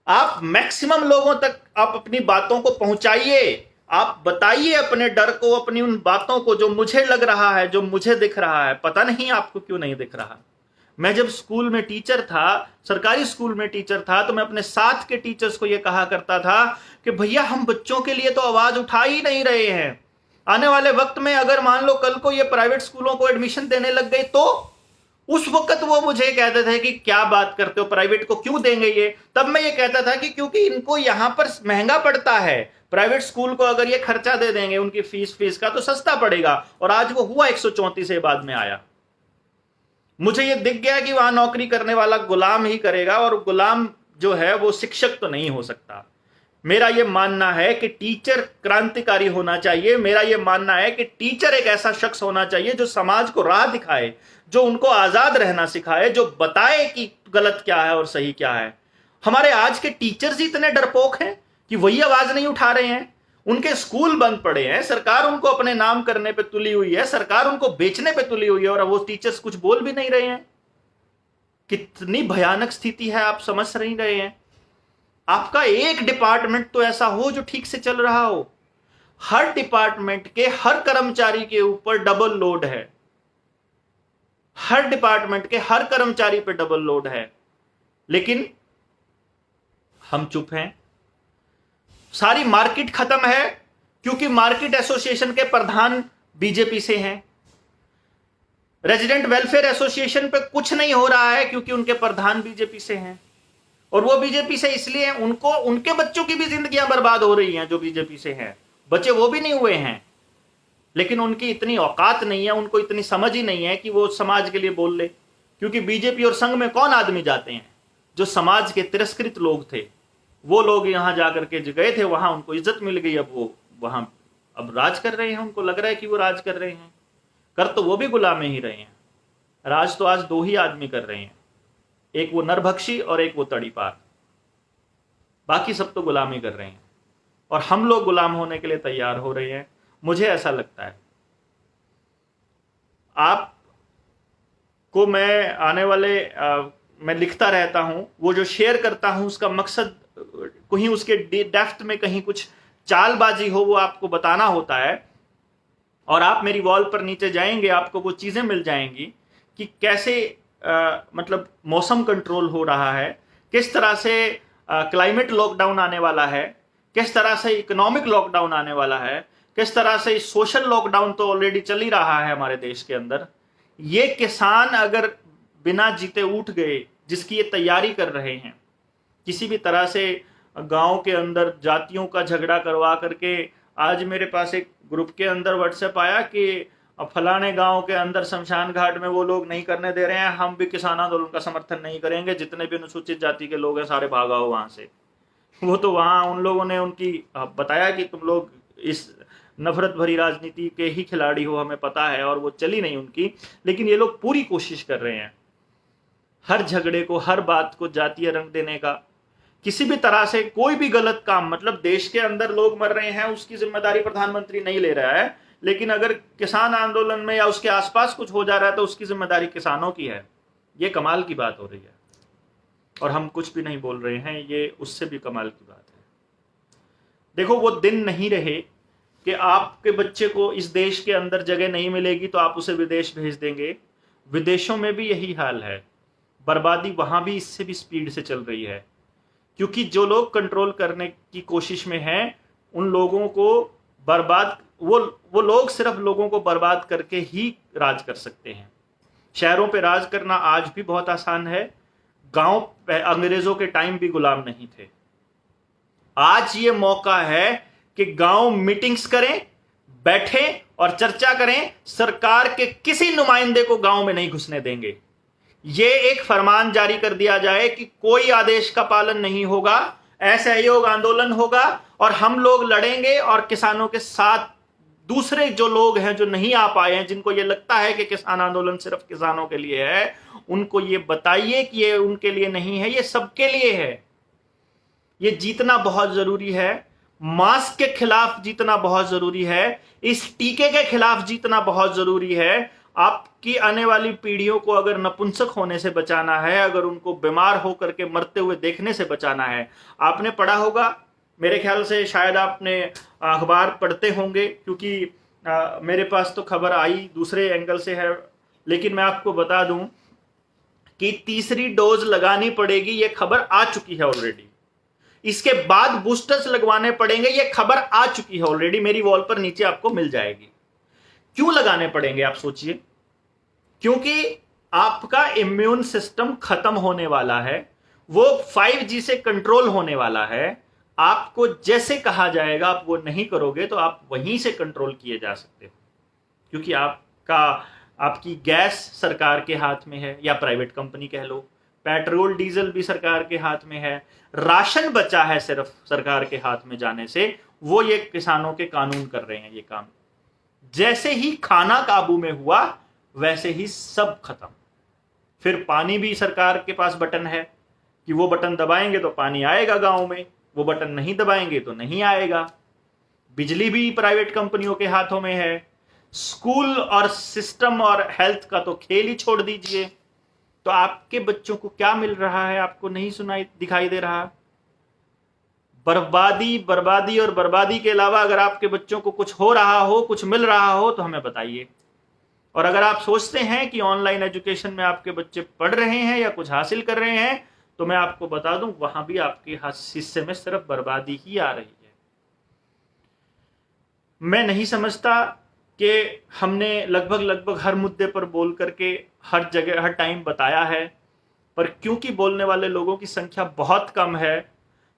आप मैक्सिमम लोगों तक आप अपनी बातों को पहुंचाइए, आप बताइए अपने डर को, अपनी उन बातों को जो मुझे लग रहा है, जो मुझे दिख रहा है। पता नहीं आपको क्यों नहीं दिख रहा। मैं जब स्कूल में टीचर था, सरकारी स्कूल में टीचर था, तो मैं अपने साथ के टीचर्स को यह कहा करता था कि भैया हम बच्चों के लिए तो आवाज उठा ही नहीं रहे हैं। आने वाले वक्त में अगर मान लो कल को ये प्राइवेट स्कूलों को एडमिशन देने लग गए तो उस वक्त वो मुझे कहते थे कि क्या बात करते हो, प्राइवेट को क्यों देंगे ये। तब मैं ये कहता था कि क्योंकि इनको यहां पर महंगा पड़ता है, प्राइवेट स्कूल को अगर ये खर्चा दे देंगे उनकी फीस का तो सस्ता पड़ेगा। और आज वो हुआ 134 से बाद में आया। मुझे ये दिख गया कि वहां नौकरी करने वाला गुलाम ही करेगा, और गुलाम जो है वो शिक्षक तो नहीं हो सकता। मेरा यह मानना है कि टीचर क्रांतिकारी होना चाहिए। मेरा यह मानना है कि टीचर एक ऐसा शख्स होना चाहिए जो समाज को राह दिखाए, जो उनको आजाद रहना सिखाए, जो बताए कि गलत क्या है और सही क्या है। हमारे आज के टीचर्स ही इतने डरपोक हैं कि वही आवाज नहीं उठा रहे हैं। उनके स्कूल बंद पड़े हैं, सरकार उनको अपने नाम करने पे तुली हुई है, सरकार उनको बेचने पे तुली हुई है, और वो टीचर्स कुछ बोल भी नहीं रहे हैं। कितनी भयानक स्थिति है, आप समझ नहीं रहे हैं। आपका एक डिपार्टमेंट तो ऐसा हो जो ठीक से चल रहा हो। हर डिपार्टमेंट के हर कर्मचारी के ऊपर डबल लोड है, हर डिपार्टमेंट के हर कर्मचारी पे डबल लोड है, लेकिन हम चुप हैं। सारी मार्केट खत्म है क्योंकि मार्केट एसोसिएशन के प्रधान बीजेपी से हैं। रेजिडेंट वेलफेयर एसोसिएशन पे कुछ नहीं हो रहा है क्योंकि उनके प्रधान बीजेपी से हैं, और वो बीजेपी से इसलिए उनको, उनके बच्चों की भी जिंदगियां बर्बाद हो रही हैं जो बीजेपी से हैं। बच्चे वो भी नहीं हुए हैं, लेकिन उनकी इतनी औकात नहीं है, उनको इतनी समझ ही नहीं है कि वो समाज के लिए बोल ले। क्योंकि बीजेपी और संघ में कौन आदमी जाते हैं? जो समाज के तिरस्कृत लोग थे, वो लोग यहां जाकर के गए थे, वहां उनको इज्जत मिल गई, अब वो वहां अब राज कर रहे हैं। उनको लग रहा है कि वो राज कर रहे हैं, कर तो वो भी गुलामी ही रहे हैं। राज तो आज दो ही आदमी कर रहे हैं, एक वो नरभक्षी और एक वो तड़ीपार। बाकी सब तो गुलामी कर रहे हैं, और हम लोग गुलाम होने के लिए तैयार हो रहे हैं। मुझे ऐसा लगता है। आप को मैं आने वाले मैं लिखता रहता हूं, वो जो शेयर करता हूं उसका मकसद कहीं उसके डेप्थ में कहीं कुछ चालबाजी हो, वो आपको बताना होता है। और आप मेरी वॉल पर नीचे जाएंगे, आपको वो चीजें मिल जाएंगी कि कैसे मतलब मौसम कंट्रोल हो रहा है, किस तरह से क्लाइमेट लॉकडाउन आने वाला है, किस तरह से इकोनॉमिक लॉकडाउन आने वाला है, किस तरह से सोशल लॉकडाउन तो ऑलरेडी चल ही रहा है हमारे देश के अंदर। ये किसान अगर बिना जीते उठ गए, जिसकी ये तैयारी कर रहे हैं, किसी भी तरह से गांव के अंदर जातियों का झगड़ा करवा करके, आज मेरे पास एक ग्रुप के अंदर व्हाट्सएप आया कि फलाने गांव के अंदर शमशान घाट में वो लोग नहीं करने दे रहे हैं, हम भी किसान आंदोलन का समर्थन नहीं करेंगे, जितने भी अनुसूचित जाति के लोग हैं सारे भागाओ वहां से। वो तो वहां उन लोगों ने उनकी बताया कि तुम लोग इस नफरत भरी राजनीति के ही खिलाड़ी हो, हमें पता है, और वो चली नहीं उनकी। लेकिन ये लोग पूरी कोशिश कर रहे हैं हर झगड़े को, हर बात को जातीय रंग देने का। किसी भी तरह से कोई भी गलत काम, मतलब देश के अंदर लोग मर रहे हैं उसकी जिम्मेदारी प्रधानमंत्री नहीं ले रहा है, लेकिन अगर किसान आंदोलन में या उसके आसपास कुछ हो जा रहा है तो उसकी जिम्मेदारी किसानों की है। ये कमाल की बात हो रही है, और हम कुछ भी नहीं बोल रहे हैं। ये उससे भी कमाल की बात है। देखो, वो दिन नहीं रहे कि आपके बच्चे को इस देश के अंदर जगह नहीं मिलेगी तो आप उसे विदेश भेज देंगे। विदेशों में भी यही हाल है, बर्बादी वहां भी इससे भी स्पीड से चल रही है, क्योंकि जो लोग कंट्रोल करने की कोशिश में हैं उन लोगों को बर्बाद, वो लोग सिर्फ लोगों को बर्बाद करके ही राज कर सकते हैं। शहरों पे राज करना आज भी बहुत आसान है, गांव अंग्रेजों के टाइम भी गुलाम नहीं थे। आज ये मौका है कि गांव मीटिंग्स करें, बैठे और चर्चा करें, सरकार के किसी नुमाइंदे को गांव में नहीं घुसने देंगे। ये एक फरमान जारी कर दिया जाए कि कोई आदेश का पालन नहीं होगा, असहयोग आंदोलन होगा और हम लोग लड़ेंगे और किसानों के साथ दूसरे जो लोग हैं जो नहीं आ पाए हैं, जिनको ये लगता है कि किसान आंदोलन सिर्फ किसानों के लिए है, उनको ये बताइए कि ये उनके लिए नहीं है, ये सबके लिए है। ये जीतना बहुत जरूरी है। मास्क के खिलाफ जीतना बहुत जरूरी है। इस टीके के खिलाफ जीतना बहुत जरूरी है। आपकी आने वाली पीढ़ियों को अगर नपुंसक होने से बचाना है, अगर उनको बीमार होकर के मरते हुए देखने से बचाना है। आपने पढ़ा होगा, मेरे ख्याल से शायद आपने अखबार पढ़ते होंगे, क्योंकि मेरे पास तो खबर आई दूसरे एंगल से है, लेकिन मैं आपको बता दूं कि तीसरी डोज लगानी पड़ेगी, ये खबर आ चुकी है ऑलरेडी। इसके बाद बूस्टर्स लगवाने पड़ेंगे, ये खबर आ चुकी है ऑलरेडी, मेरी वॉल पर नीचे आपको मिल जाएगी। क्यों लगाने पड़ेंगे आप सोचिए? क्योंकि आपका इम्यून सिस्टम खत्म होने वाला है, वो 5G से कंट्रोल होने वाला है। आपको जैसे कहा जाएगा आप वो नहीं करोगे तो आप वहीं से कंट्रोल किए जा सकते हो, क्योंकि आपकी गैस सरकार के हाथ में है, या प्राइवेट कंपनी कह लो, पेट्रोल डीजल भी सरकार के हाथ में है, राशन बचा है सिर्फ सरकार के हाथ में जाने से, वो ये किसानों के कानून कर रहे हैं ये काम। जैसे ही खाना काबू में हुआ वैसे ही सब खत्म। फिर पानी भी सरकार के पास बटन है कि वो बटन दबाएंगे तो पानी आएगा गांव में, वो बटन नहीं दबाएंगे तो नहीं आएगा। बिजली भी प्राइवेट कंपनियों के हाथों में है। स्कूल और सिस्टम और हेल्थ का तो खेल ही छोड़ दीजिए। तो आपके बच्चों को क्या मिल रहा है? आपको नहीं दिखाई दे रहा? बर्बादी, बर्बादी और बर्बादी के अलावा अगर आपके बच्चों को कुछ हो रहा हो, कुछ मिल रहा हो तो हमें बताइए। और अगर आप सोचते हैं कि ऑनलाइन एजुकेशन में आपके बच्चे पढ़ रहे हैं या कुछ हासिल कर रहे हैं, तो मैं आपको बता दूं वहां भी आपके हिस्से में सिर्फ बर्बादी ही आ रही है। मैं नहीं समझता कि हमने लगभग हर मुद्दे पर बोल करके हर जगह हर टाइम बताया है, पर क्योंकि बोलने वाले लोगों की संख्या बहुत कम है,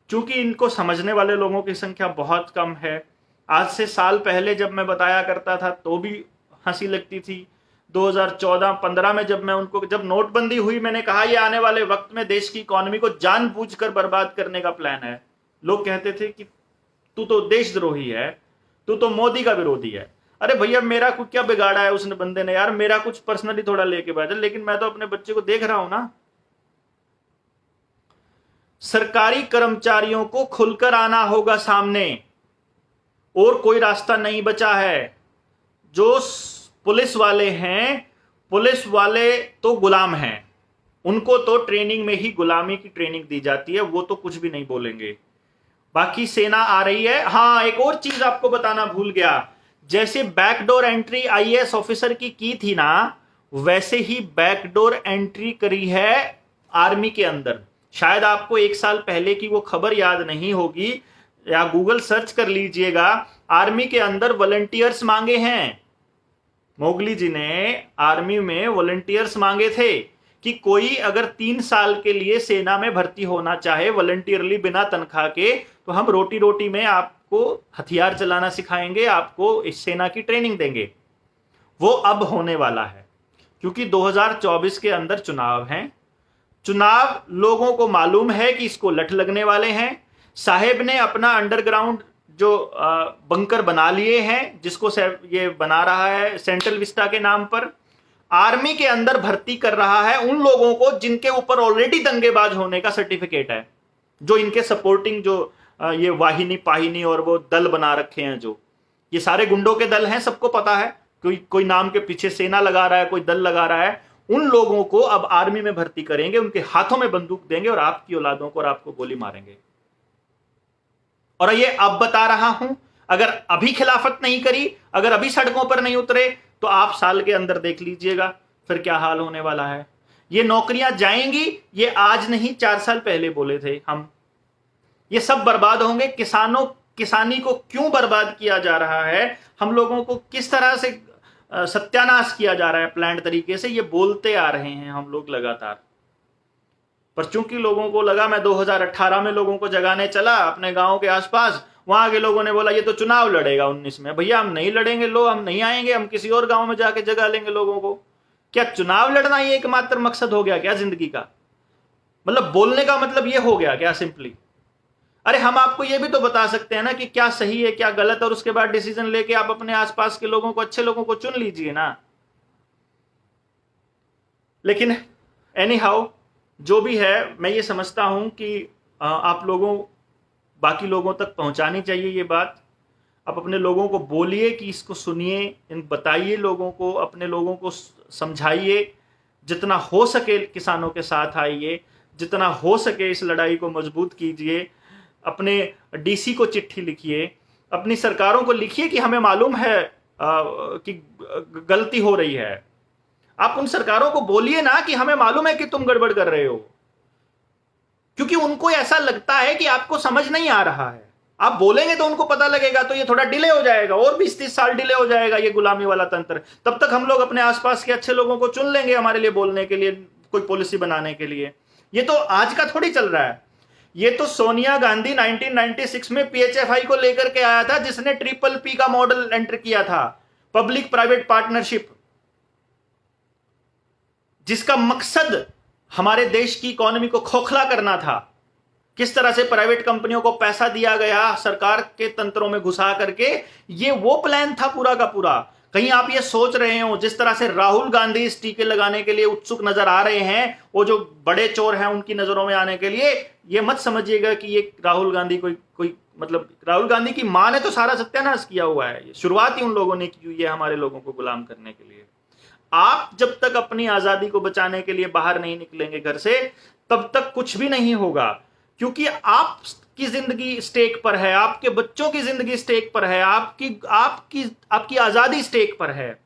क्योंकि इनको समझने वाले लोगों की संख्या बहुत कम है। आज से साल पहले जब मैं बताया करता था तो भी हंसी लगती थी। 2014-15 में जब नोटबंदी हुई, मैंने कहा ये आने वाले वक्त में देश की इकोनॉमी को जानबूझकर बर्बाद करने का प्लान है। लोग कहते थे कि तू तो देशद्रोही है, तू तो मोदी का विरोधी है। अरे भैया, मेरा कुछ क्या बिगाड़ा है उसने बंदे ने यार? मेरा कुछ पर्सनली थोड़ा लेके बैठा, लेकिन मैं तो अपने बच्चे को देख रहा हूं ना। सरकारी कर्मचारियों को खुलकर आना होगा सामने, और कोई रास्ता नहीं बचा है। जो पुलिस वाले हैं, पुलिस वाले तो गुलाम हैं, उनको तो ट्रेनिंग में ही गुलामी की ट्रेनिंग दी जाती है, वो तो कुछ भी नहीं बोलेंगे। बाकी सेना आ रही है। हाँ, एक और चीज आपको बताना भूल गया, जैसे बैकडोर एंट्री आईएएस ऑफिसर की थी ना, वैसे ही बैकडोर एंट्री करी है आर्मी के अंदर। शायद आपको एक साल पहले की वो खबर याद नहीं होगी, या गूगल सर्च कर लीजिएगा। आर्मी के अंदर वॉलंटियर्स मांगे हैं। मोगली जी ने आर्मी में वॉलंटियर्स मांगे थे कि कोई अगर 3 साल के लिए सेना में भर्ती होना चाहे वॉलंटियरली बिना तनख्वाह के, तो हम रोटी रोटी में आपको हथियार चलाना सिखाएंगे, आपको इस सेना की ट्रेनिंग देंगे। वो अब होने वाला है, क्योंकि 2024 के अंदर चुनाव हैं। चुनाव लोगों को मालूम है कि इसको लठ लगने वाले हैं। साहेब ने अपना अंडरग्राउंड जो बंकर बना लिए हैं, जिसको ये बना रहा है सेंट्रल विस्टा के नाम पर। आर्मी के अंदर भर्ती कर रहा है उन लोगों को जिनके ऊपर ऑलरेडी दंगेबाज होने का सर्टिफिकेट है, जो इनके सपोर्टिंग जो ये वाहिनी पाहिनी और वो दल बना रखे हैं, जो ये सारे गुंडों के दल हैं, सबको पता है। कोई नाम के पीछे सेना लगा रहा है, कोई दल लगा रहा है। उन लोगों को अब आर्मी में भर्ती करेंगे, उनके हाथों में बंदूक देंगे और आपकी औलादों को और आपको गोली मारेंगे। और ये अब बता रहा हूं, अगर अभी खिलाफत नहीं करी, अगर अभी सड़कों पर नहीं उतरे, तो आप साल के अंदर देख लीजिएगा फिर क्या हाल होने वाला है। ये नौकरियां जाएंगी, ये आज नहीं 4 साल पहले बोले थे हम। ये सब बर्बाद होंगे। किसानी को क्यों बर्बाद किया जा रहा है, हम लोगों को किस तरह से सत्यानाश किया जा रहा है प्लान्ड तरीके से, ये बोलते आ रहे हैं हम लोग लगातार। पर चूंकि लोगों को लगा, मैं 2018 में लोगों को जगाने चला अपने गांव के आसपास, वहां के लोगों ने बोला ये तो चुनाव लड़ेगा 19 में। भैया हम नहीं लड़ेंगे, लो हम नहीं आएंगे, हम किसी और गांव में जाके जगा लेंगे लोगों को। क्या चुनाव लड़ना ही एकमात्र मकसद हो गया क्या जिंदगी का? मतलब बोलने का मतलब ये हो गया क्या सिंपली? अरे हम आपको ये भी तो बता सकते हैं ना कि क्या सही है क्या गलत, और उसके बाद डिसीजन लेके आप अपने आसपास के लोगों को, अच्छे लोगों को चुन लीजिए ना। लेकिन एनी हाउ जो भी है, मैं ये समझता हूं कि आप लोगों, बाकी लोगों तक पहुंचानी चाहिए ये बात। आप अपने लोगों को बोलिए कि इसको सुनिए, बताइए लोगों को, अपने लोगों को समझाइए, जितना हो सके किसानों के साथ आइए, जितना हो सके इस लड़ाई को मजबूत कीजिए। अपने डीसी को चिट्ठी लिखिए, अपनी सरकारों को लिखिए कि हमें मालूम है कि गलती हो रही है। आप उन सरकारों को बोलिए ना कि हमें मालूम है कि तुम गड़बड़ कर रहे हो, क्योंकि उनको ऐसा लगता है कि आपको समझ नहीं आ रहा है। आप बोलेंगे तो उनको पता लगेगा, तो ये थोड़ा डिले हो जाएगा, और 20-30 साल डिले हो जाएगा ये गुलामी वाला तंत्र। तब तक हम लोग अपने आसपास के अच्छे लोगों को चुन लेंगे हमारे लिए बोलने के लिए, कोई पॉलिसी बनाने के लिए। ये तो आज का थोड़ी चल रहा है, ये तो सोनिया गांधी 1996 में पीएचएफआई को लेकर के आया था, जिसने PPP का मॉडल एंटर किया था, पब्लिक प्राइवेट पार्टनरशिप, जिसका मकसद हमारे देश की इकोनॉमी को खोखला करना था। किस तरह से प्राइवेट कंपनियों को पैसा दिया गया सरकार के तंत्रों में घुसा करके, ये वो प्लान था पूरा का पूरा। कहीं आप ये सोच रहे हो जिस तरह से राहुल गांधी इस टीके लगाने के लिए उत्सुक नजर आ रहे हैं, वो जो बड़े चोर हैं उनकी नजरों में आने के लिए, ये मत समझिएगा कि ये राहुल गांधी कोई मतलब, राहुल गांधी की मां ने तो सारा सत्यानाश किया हुआ है। शुरुआत ही उन लोगों ने की हुई है हमारे लोगों को गुलाम करने के लिए। आप जब तक अपनी आजादी को बचाने के लिए बाहर नहीं निकलेंगे घर से, तब तक कुछ भी नहीं होगा, क्योंकि आपकी जिंदगी स्टेक पर है, आपके बच्चों की जिंदगी स्टेक पर है, आपकी आजादी स्टेक पर है।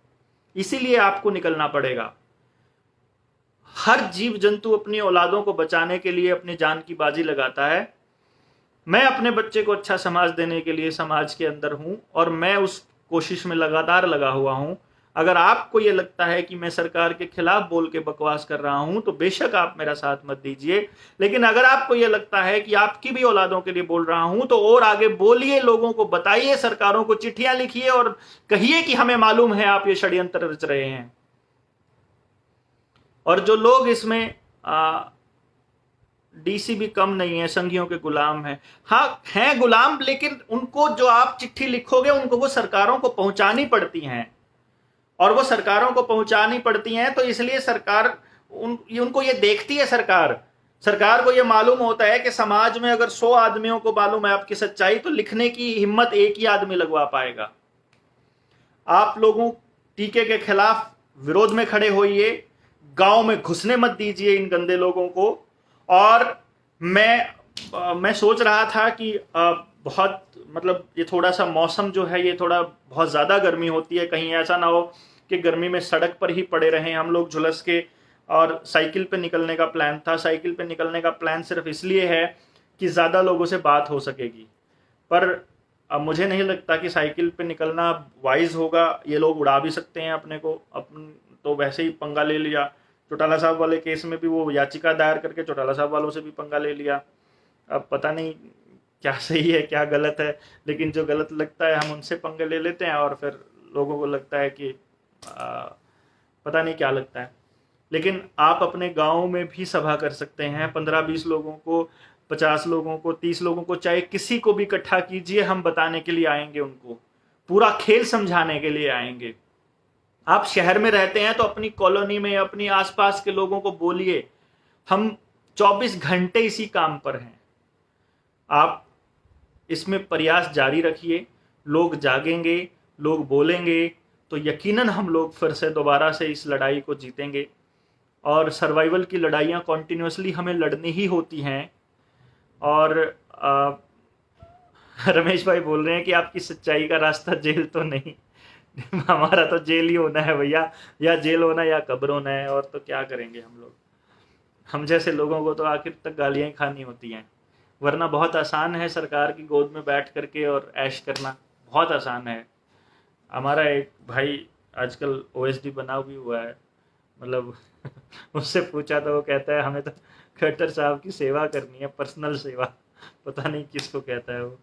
इसीलिए आपको निकलना पड़ेगा। हर जीव जंतु अपनी औलादों को बचाने के लिए अपनी जान की बाजी लगाता है। मैं अपने बच्चे को अच्छा समाज देने के लिए समाज के अंदर हूं, और मैं उस कोशिश में लगातार लगा हुआ हूं। अगर आपको यह लगता है कि मैं सरकार के खिलाफ बोल के बकवास कर रहा हूं, तो बेशक आप मेरा साथ मत दीजिए। लेकिन अगर आपको यह लगता है कि आपकी भी औलादों के लिए बोल रहा हूं, तो और आगे बोलिए, लोगों को बताइए, सरकारों को चिट्ठियां लिखिए और कहिए कि हमें मालूम है आप ये षड्यंत्र रच रहे हैं। और जो लोग इसमें डीसी भी कम नहीं है, संघियों के गुलाम है। हाँ हैं गुलाम, लेकिन उनको जो आप चिट्ठी लिखोगे उनको वो सरकारों को पहुंचानी पड़ती हैं, और वो सरकारों को पहुंचानी पड़ती हैं तो इसलिए सरकार उनको ये देखती है। सरकार को ये मालूम होता है कि समाज में अगर 100 आदमियों को मालूम है आपकी सच्चाई, तो लिखने की हिम्मत एक ही आदमी लगवा पाएगा। आप लोगों टीके के खिलाफ विरोध में खड़े होइए, गांव में घुसने मत दीजिए इन गंदे लोगों को। और मैं सोच रहा था कि बहुत मतलब ये थोड़ा सा मौसम जो है, ये थोड़ा बहुत ज़्यादा गर्मी होती है, कहीं ऐसा ना हो कि गर्मी में सड़क पर ही पड़े रहें हम लोग झुलस के। और साइकिल पे निकलने का प्लान था। साइकिल पे निकलने का प्लान सिर्फ इसलिए है कि ज़्यादा लोगों से बात हो सकेगी, पर अब मुझे नहीं लगता कि साइकिल पे निकलना वाइज होगा। ये लोग उड़ा भी सकते हैं अपने को, तो वैसे ही पंगा ले लिया। चौटाला साहब वाले केस में भी वो याचिका दायर करके चौटाला साहब वालों से भी पंगा ले लिया। अब पता नहीं क्या सही है क्या गलत है, लेकिन जो गलत लगता है हम उनसे पंगे ले लेते हैं, और फिर लोगों को लगता है कि पता नहीं क्या लगता है। लेकिन आप अपने गांव में भी सभा कर सकते हैं, 15-20 लोगों को, 50 लोगों को, 30 लोगों को, चाहे किसी को भी इकट्ठा कीजिए, हम बताने के लिए आएंगे, उनको पूरा खेल समझाने के लिए आएंगे। आप शहर में रहते हैं तो अपनी कॉलोनी में, अपनी आसपास के लोगों को बोलिए, हम 24 घंटे इसी काम पर हैं। आप इसमें प्रयास जारी रखिए, लोग जागेंगे, लोग बोलेंगे, तो यकीनन हम लोग फिर से दोबारा से इस लड़ाई को जीतेंगे। और सर्वाइवल की लड़ाइयाँ कॉन्टिन्यूसली हमें लड़नी ही होती हैं। और रमेश भाई बोल रहे हैं कि आपकी सच्चाई का रास्ता जेल तो नहीं। हमारा तो जेल ही होना है भैया, या जेल होना या कब्र होना है, और तो क्या करेंगे हम लोग। हम जैसे लोगों को तो आखिर तक गालियाँ ही खानी होती हैं, वरना बहुत आसान है सरकार की गोद में बैठ करके और ऐश करना, बहुत आसान है। हमारा एक भाई आजकल OSD बना भी हुआ है, मतलब उससे पूछा तो वो कहता है हमें तो खट्टर साहब की सेवा करनी है, पर्सनल सेवा, पता नहीं किसको कहता है वो।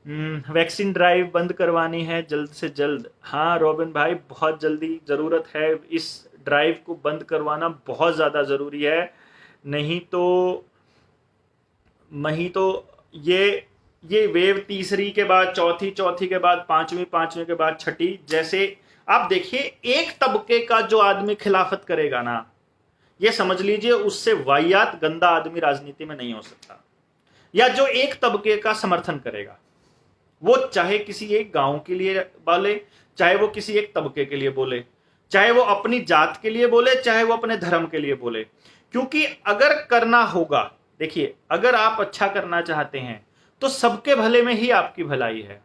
वैक्सीन ड्राइव बंद करवानी है जल्द से जल्द। हाँ रॉबिन भाई, बहुत जल्दी ज़रूरत है, इस ड्राइव को बंद करवाना बहुत ज़्यादा ज़रूरी है। नहीं तो ये वेव तीसरी के बाद चौथी, चौथी के बाद पांचवी, पांचवी के बाद छठी, जैसे आप देखिए एक तबके का जो आदमी खिलाफत करेगा ना, ये समझ लीजिए उससे वाहियात गंदा आदमी राजनीति में नहीं हो सकता। या जो एक तबके का समर्थन करेगा, वो चाहे किसी एक गांव के लिए बोले, चाहे वो किसी एक तबके के लिए बोले, चाहे वो अपनी जात के लिए बोले, चाहे वो अपने धर्म के लिए बोले। क्योंकि अगर करना होगा, देखिए अगर आप अच्छा करना चाहते हैं तो सबके भले में ही आपकी भलाई है,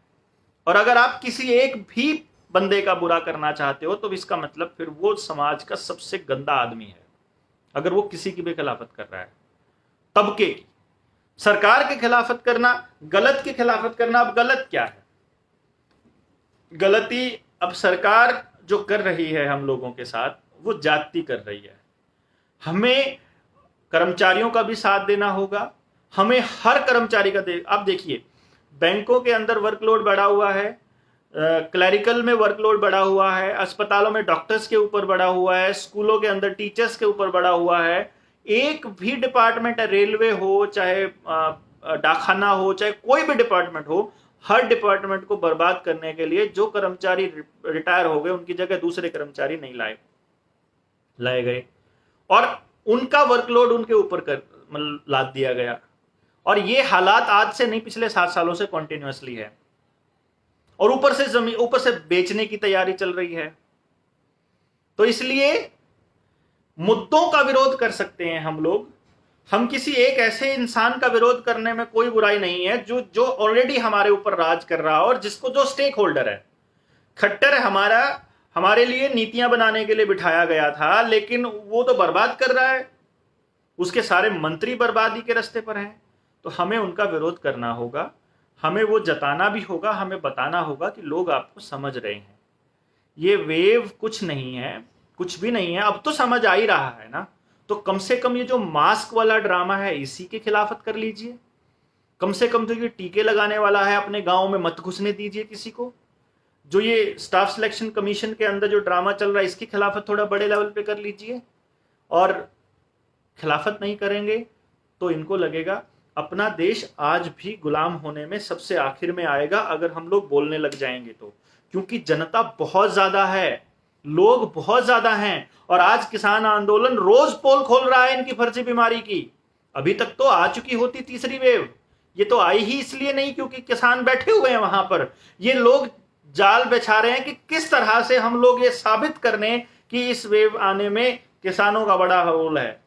और अगर आप किसी एक भी बंदे का बुरा करना चाहते हो तो इसका मतलब फिर वो समाज का सबसे गंदा आदमी है, अगर वो किसी की भी खिलाफत कर रहा है। तबके की, सरकार के खिलाफत करना, गलत की खिलाफत करना, अब गलत क्या है? गलती अब सरकार जो कर रही है हम लोगों के साथ, वो जाति कर रही है। हमें कर्मचारियों का भी साथ देना होगा, हमें हर कर्मचारी का आप देखिए बैंकों के अंदर वर्कलोड बढ़ा हुआ है, क्लरिकल में वर्कलोड बढ़ा हुआ है, अस्पतालों में डॉक्टर्स के ऊपर बढ़ा हुआ है, स्कूलों के अंदर टीचर्स के ऊपर बढ़ा हुआ है। एक भी डिपार्टमेंट, रेलवे हो, चाहे डाकखाना हो, चाहे कोई भी डिपार्टमेंट हो, हर डिपार्टमेंट को बर्बाद करने के लिए जो कर्मचारी रिटायर हो गए उनकी जगह दूसरे कर्मचारी नहीं लाए गए, और उनका वर्कलोड उनके ऊपर लाद दिया गया। और ये हालात आज से नहीं, पिछले 7 सालों से कॉन्टिन्यूअसली है, और ऊपर से बेचने की तैयारी चल रही है। तो इसलिए मुद्दों का विरोध कर सकते हैं हम लोग, हम किसी एक ऐसे इंसान का विरोध करने में कोई बुराई नहीं है जो ऑलरेडी हमारे ऊपर राज कर रहा है, और जिसको जो स्टेक होल्डर है। खट्टर हमारे लिए नीतियां बनाने के लिए बिठाया गया था, लेकिन वो तो बर्बाद कर रहा है, उसके सारे मंत्री बर्बादी के रास्ते पर हैं। तो हमें उनका विरोध करना होगा, हमें वो जताना भी होगा, हमें बताना होगा कि लोग आपको समझ रहे हैं, ये वेव कुछ नहीं है, कुछ भी नहीं है। अब तो समझ आ ही रहा है ना, तो कम से कम ये जो मास्क वाला ड्रामा है इसी की खिलाफत कर लीजिए। कम से कम जो ये टीके लगाने वाला है अपने गांव में मत घुसने दीजिए किसी को। जो ये स्टाफ सिलेक्शन कमीशन के अंदर जो ड्रामा चल रहा है इसकी खिलाफत थोड़ा बड़े लेवल पे कर लीजिए। और खिलाफत नहीं करेंगे तो इनको लगेगा अपना देश आज भी गुलाम होने में सबसे आखिर में आएगा, अगर हम लोग बोलने लग जाएंगे तो। क्योंकि जनता बहुत ज्यादा है, लोग बहुत ज्यादा हैं, और आज किसान आंदोलन रोज पोल खोल रहा है इनकी फर्जी बीमारी की। अभी तक तो आ चुकी होती तीसरी वेव, ये तो आई ही इसलिए नहीं क्योंकि किसान बैठे हुए हैं वहां पर। ये लोग जाल बिछा रहे हैं कि किस तरह से हम लोग ये साबित करने कि इस वेव आने में किसानों का बड़ा रोल है।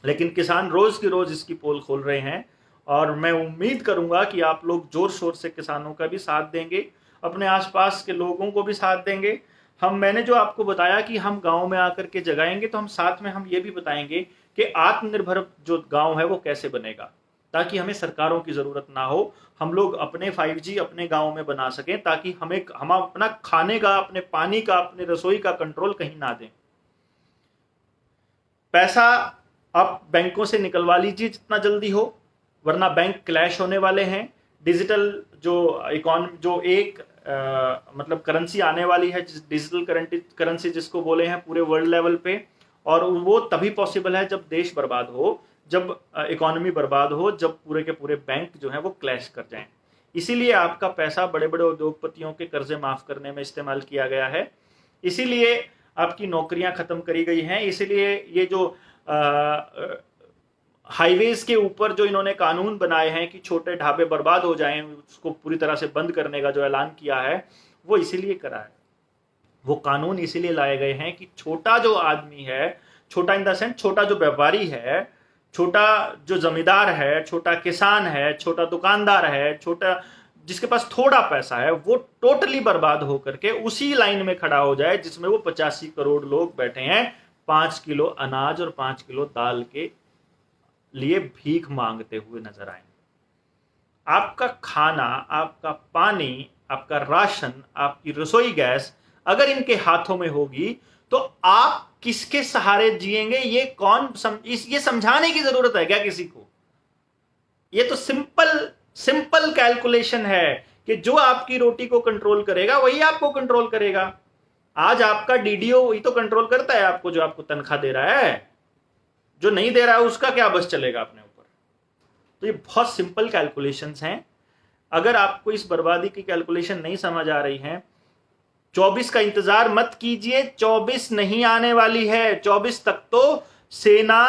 लेकिन किसान रोज की रोज इसकी पोल खोल रहे हैं, और मैं उम्मीद करूंगा कि आप लोग जोर शोर से किसानों का भी साथ देंगे, अपने आसपास के लोगों को भी साथ देंगे। मैंने जो आपको बताया कि हम गांव में आकर के जगाएंगे, तो हम साथ में हम ये भी बताएंगे कि आत्मनिर्भर जो गांव है वो कैसे बनेगा, ताकि हमें सरकारों की जरूरत ना हो, हम लोग अपने 5G अपने गांव में बना सकें, ताकि हम अपना खाने का, अपने पानी का, अपने रसोई का कंट्रोल कहीं ना दें। पैसा आप बैंकों से निकलवा लीजिए जितना जल्दी हो, वरना बैंक क्लैश होने वाले हैं। डिजिटल जो एक मतलब करेंसी आने वाली है, डिजिटल करेंसी जिसको बोले हैं पूरे वर्ल्ड लेवल पे, और वो तभी पॉसिबल है जब देश बर्बाद हो, जब इकोनॉमी बर्बाद हो, जब पूरे के पूरे बैंक जो है वो क्लैश कर जाएं। इसीलिए आपका पैसा बड़े बड़े उद्योगपतियों के कर्जे माफ करने में इस्तेमाल किया गया है, इसीलिए आपकी नौकरियां खत्म करी गई हैं, इसीलिए ये जो हाईवेज के ऊपर जो इन्होंने कानून बनाए हैं कि छोटे ढाबे बर्बाद हो जाएं, उसको पूरी तरह से बंद करने का जो ऐलान किया है वो इसीलिए करा है। वो कानून इसीलिए लाए गए हैं कि छोटा जो आदमी है, छोटा इन द सेंस छोटा जो व्यापारी है, छोटा जो जमींदार है, छोटा किसान है, छोटा दुकानदार है, छोटा जिसके पास थोड़ा पैसा है, वो टोटली बर्बाद होकर के उसी लाइन में खड़ा हो जाए जिसमें वो 85 करोड़ लोग बैठे हैं 5 किलो अनाज और 5 किलो दाल के लिए भीख मांगते हुए नजर आए। आपका खाना, आपका पानी, आपका राशन, आपकी रसोई गैस अगर इनके हाथों में होगी तो आप किसके सहारे जिएंगे? ये समझाने की जरूरत है क्या किसी को? ये तो सिंपल सिंपल कैलकुलेशन है कि जो आपकी रोटी को कंट्रोल करेगा वही आपको कंट्रोल करेगा। आज आपका डीडीओ वही तो कंट्रोल करता है आपको, जो आपको तनख्वाह दे रहा है। जो नहीं दे रहा है उसका क्या बस चलेगा अपने ऊपर। तो ये बहुत सिंपल कैलकुलेशंस हैं। अगर आपको इस बर्बादी की कैलकुलेशन नहीं समझ आ रही है, 24 का इंतजार मत कीजिए। 24 नहीं आने वाली है। 24 तक तो सेना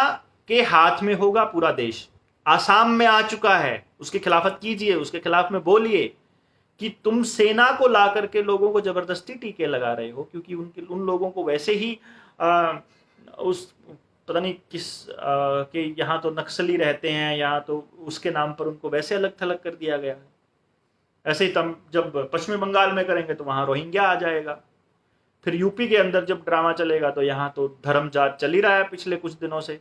के हाथ में होगा पूरा देश। आसाम में आ चुका है, उसकी खिलाफत कीजिए, उसके खिलाफ में बोलिए कि तुम सेना को ला करके लोगों को जबरदस्ती टीके लगा रहे हो, क्योंकि उन लोगों को वैसे ही उस पता नहीं किस के यहाँ तो नक्सली रहते हैं, यहाँ तो उसके नाम पर उनको वैसे अलग थलग कर दिया गया है। ऐसे ही तम जब पश्चिमी बंगाल में करेंगे तो वहां रोहिंग्या आ जाएगा। फिर यूपी के अंदर जब ड्रामा चलेगा तो यहाँ तो धर्म जात चल ही रहा है पिछले कुछ दिनों से।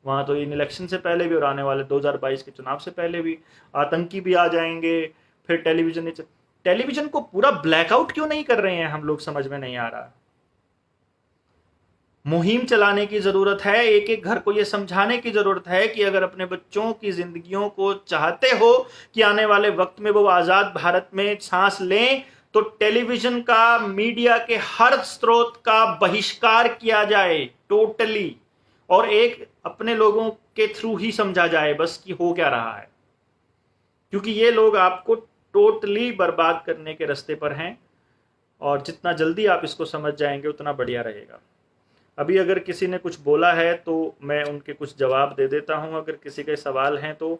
वहां तो इन इलेक्शन से पहले भी और आने वाले 2022 के चुनाव से पहले भी आतंकी भी आ जाएंगे। फिर टेलीविजन को पूरा ब्लैकआउट क्यों नहीं कर रहे हैं हम लोग, समझ में नहीं आ रहा। मुहिम चलाने की जरूरत है। एक एक घर को यह समझाने की जरूरत है कि अगर अपने बच्चों की जिंदगियों को चाहते हो कि आने वाले वक्त में वो आजाद भारत में सांस लें, तो टेलीविजन का, मीडिया के हर स्रोत का बहिष्कार किया जाए टोटली, और एक अपने लोगों के थ्रू ही समझा जाए बस कि हो क्या रहा है। क्योंकि ये लोग आपको टोटली बर्बाद करने के रास्ते पर हैं, और जितना जल्दी आप इसको समझ जाएंगे उतना बढ़िया रहेगा। अभी अगर किसी ने कुछ बोला है तो मैं उनके कुछ जवाब दे देता हूं, अगर किसी के सवाल हैं तो,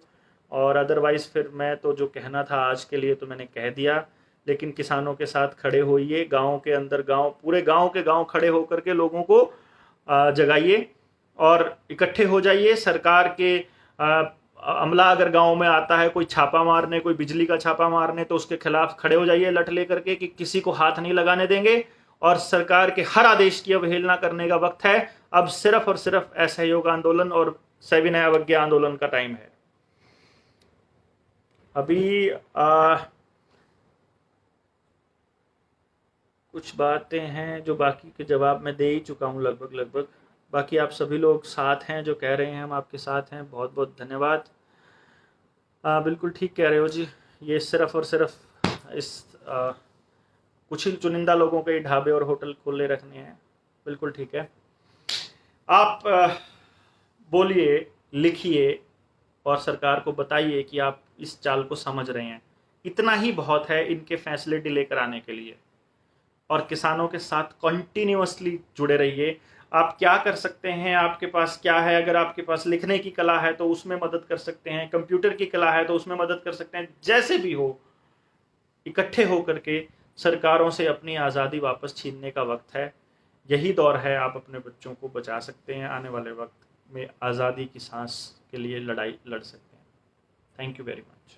और अदरवाइज़ फिर मैं तो जो कहना था आज के लिए तो मैंने कह दिया। लेकिन किसानों के साथ खड़े होइए, गाँव के अंदर पूरे गाँव के गाँव खड़े होकर के लोगों को जगाइए और इकट्ठे हो जाइए। सरकार के अमला अगर गांव में आता है कोई छापा मारने, कोई बिजली का छापा मारने, तो उसके खिलाफ खड़े हो जाइए लठ लेकर के कि किसी को हाथ नहीं लगाने देंगे। और सरकार के हर आदेश की अवहेलना करने का वक्त है। अब सिर्फ और सिर्फ असहयोग आंदोलन और सविनय अवज्ञा आंदोलन का टाइम है। अभी कुछ बातें हैं जो बाकी के जवाब मैं दे ही चुका हूं लगभग। बाकी आप सभी लोग साथ हैं, जो कह रहे हैं हम आपके साथ हैं, बहुत बहुत धन्यवाद। बिल्कुल ठीक कह रहे हो जी। ये सिर्फ और सिर्फ इस कुछ ही चुनिंदा लोगों के ढाबे और होटल खोले रखने हैं। बिल्कुल ठीक है। आप बोलिए, लिखिए और सरकार को बताइए कि आप इस चाल को समझ रहे हैं। इतना ही बहुत है इनके फैसले डिले कराने के लिए। और किसानों के साथ कंटिन्यूअसली जुड़े रहिए। आप क्या कर सकते हैं, आपके पास क्या है? अगर आपके पास लिखने की कला है तो उसमें मदद कर सकते हैं, कंप्यूटर की कला है तो उसमें मदद कर सकते हैं। जैसे भी हो, इकट्ठे होकर के सरकारों से अपनी आज़ादी वापस छीनने का वक्त है। यही दौर है, आप अपने बच्चों को बचा सकते हैं। आने वाले वक्त में आज़ादी की सांस के लिए लड़ाई लड़ सकते हैं। Thank you very much.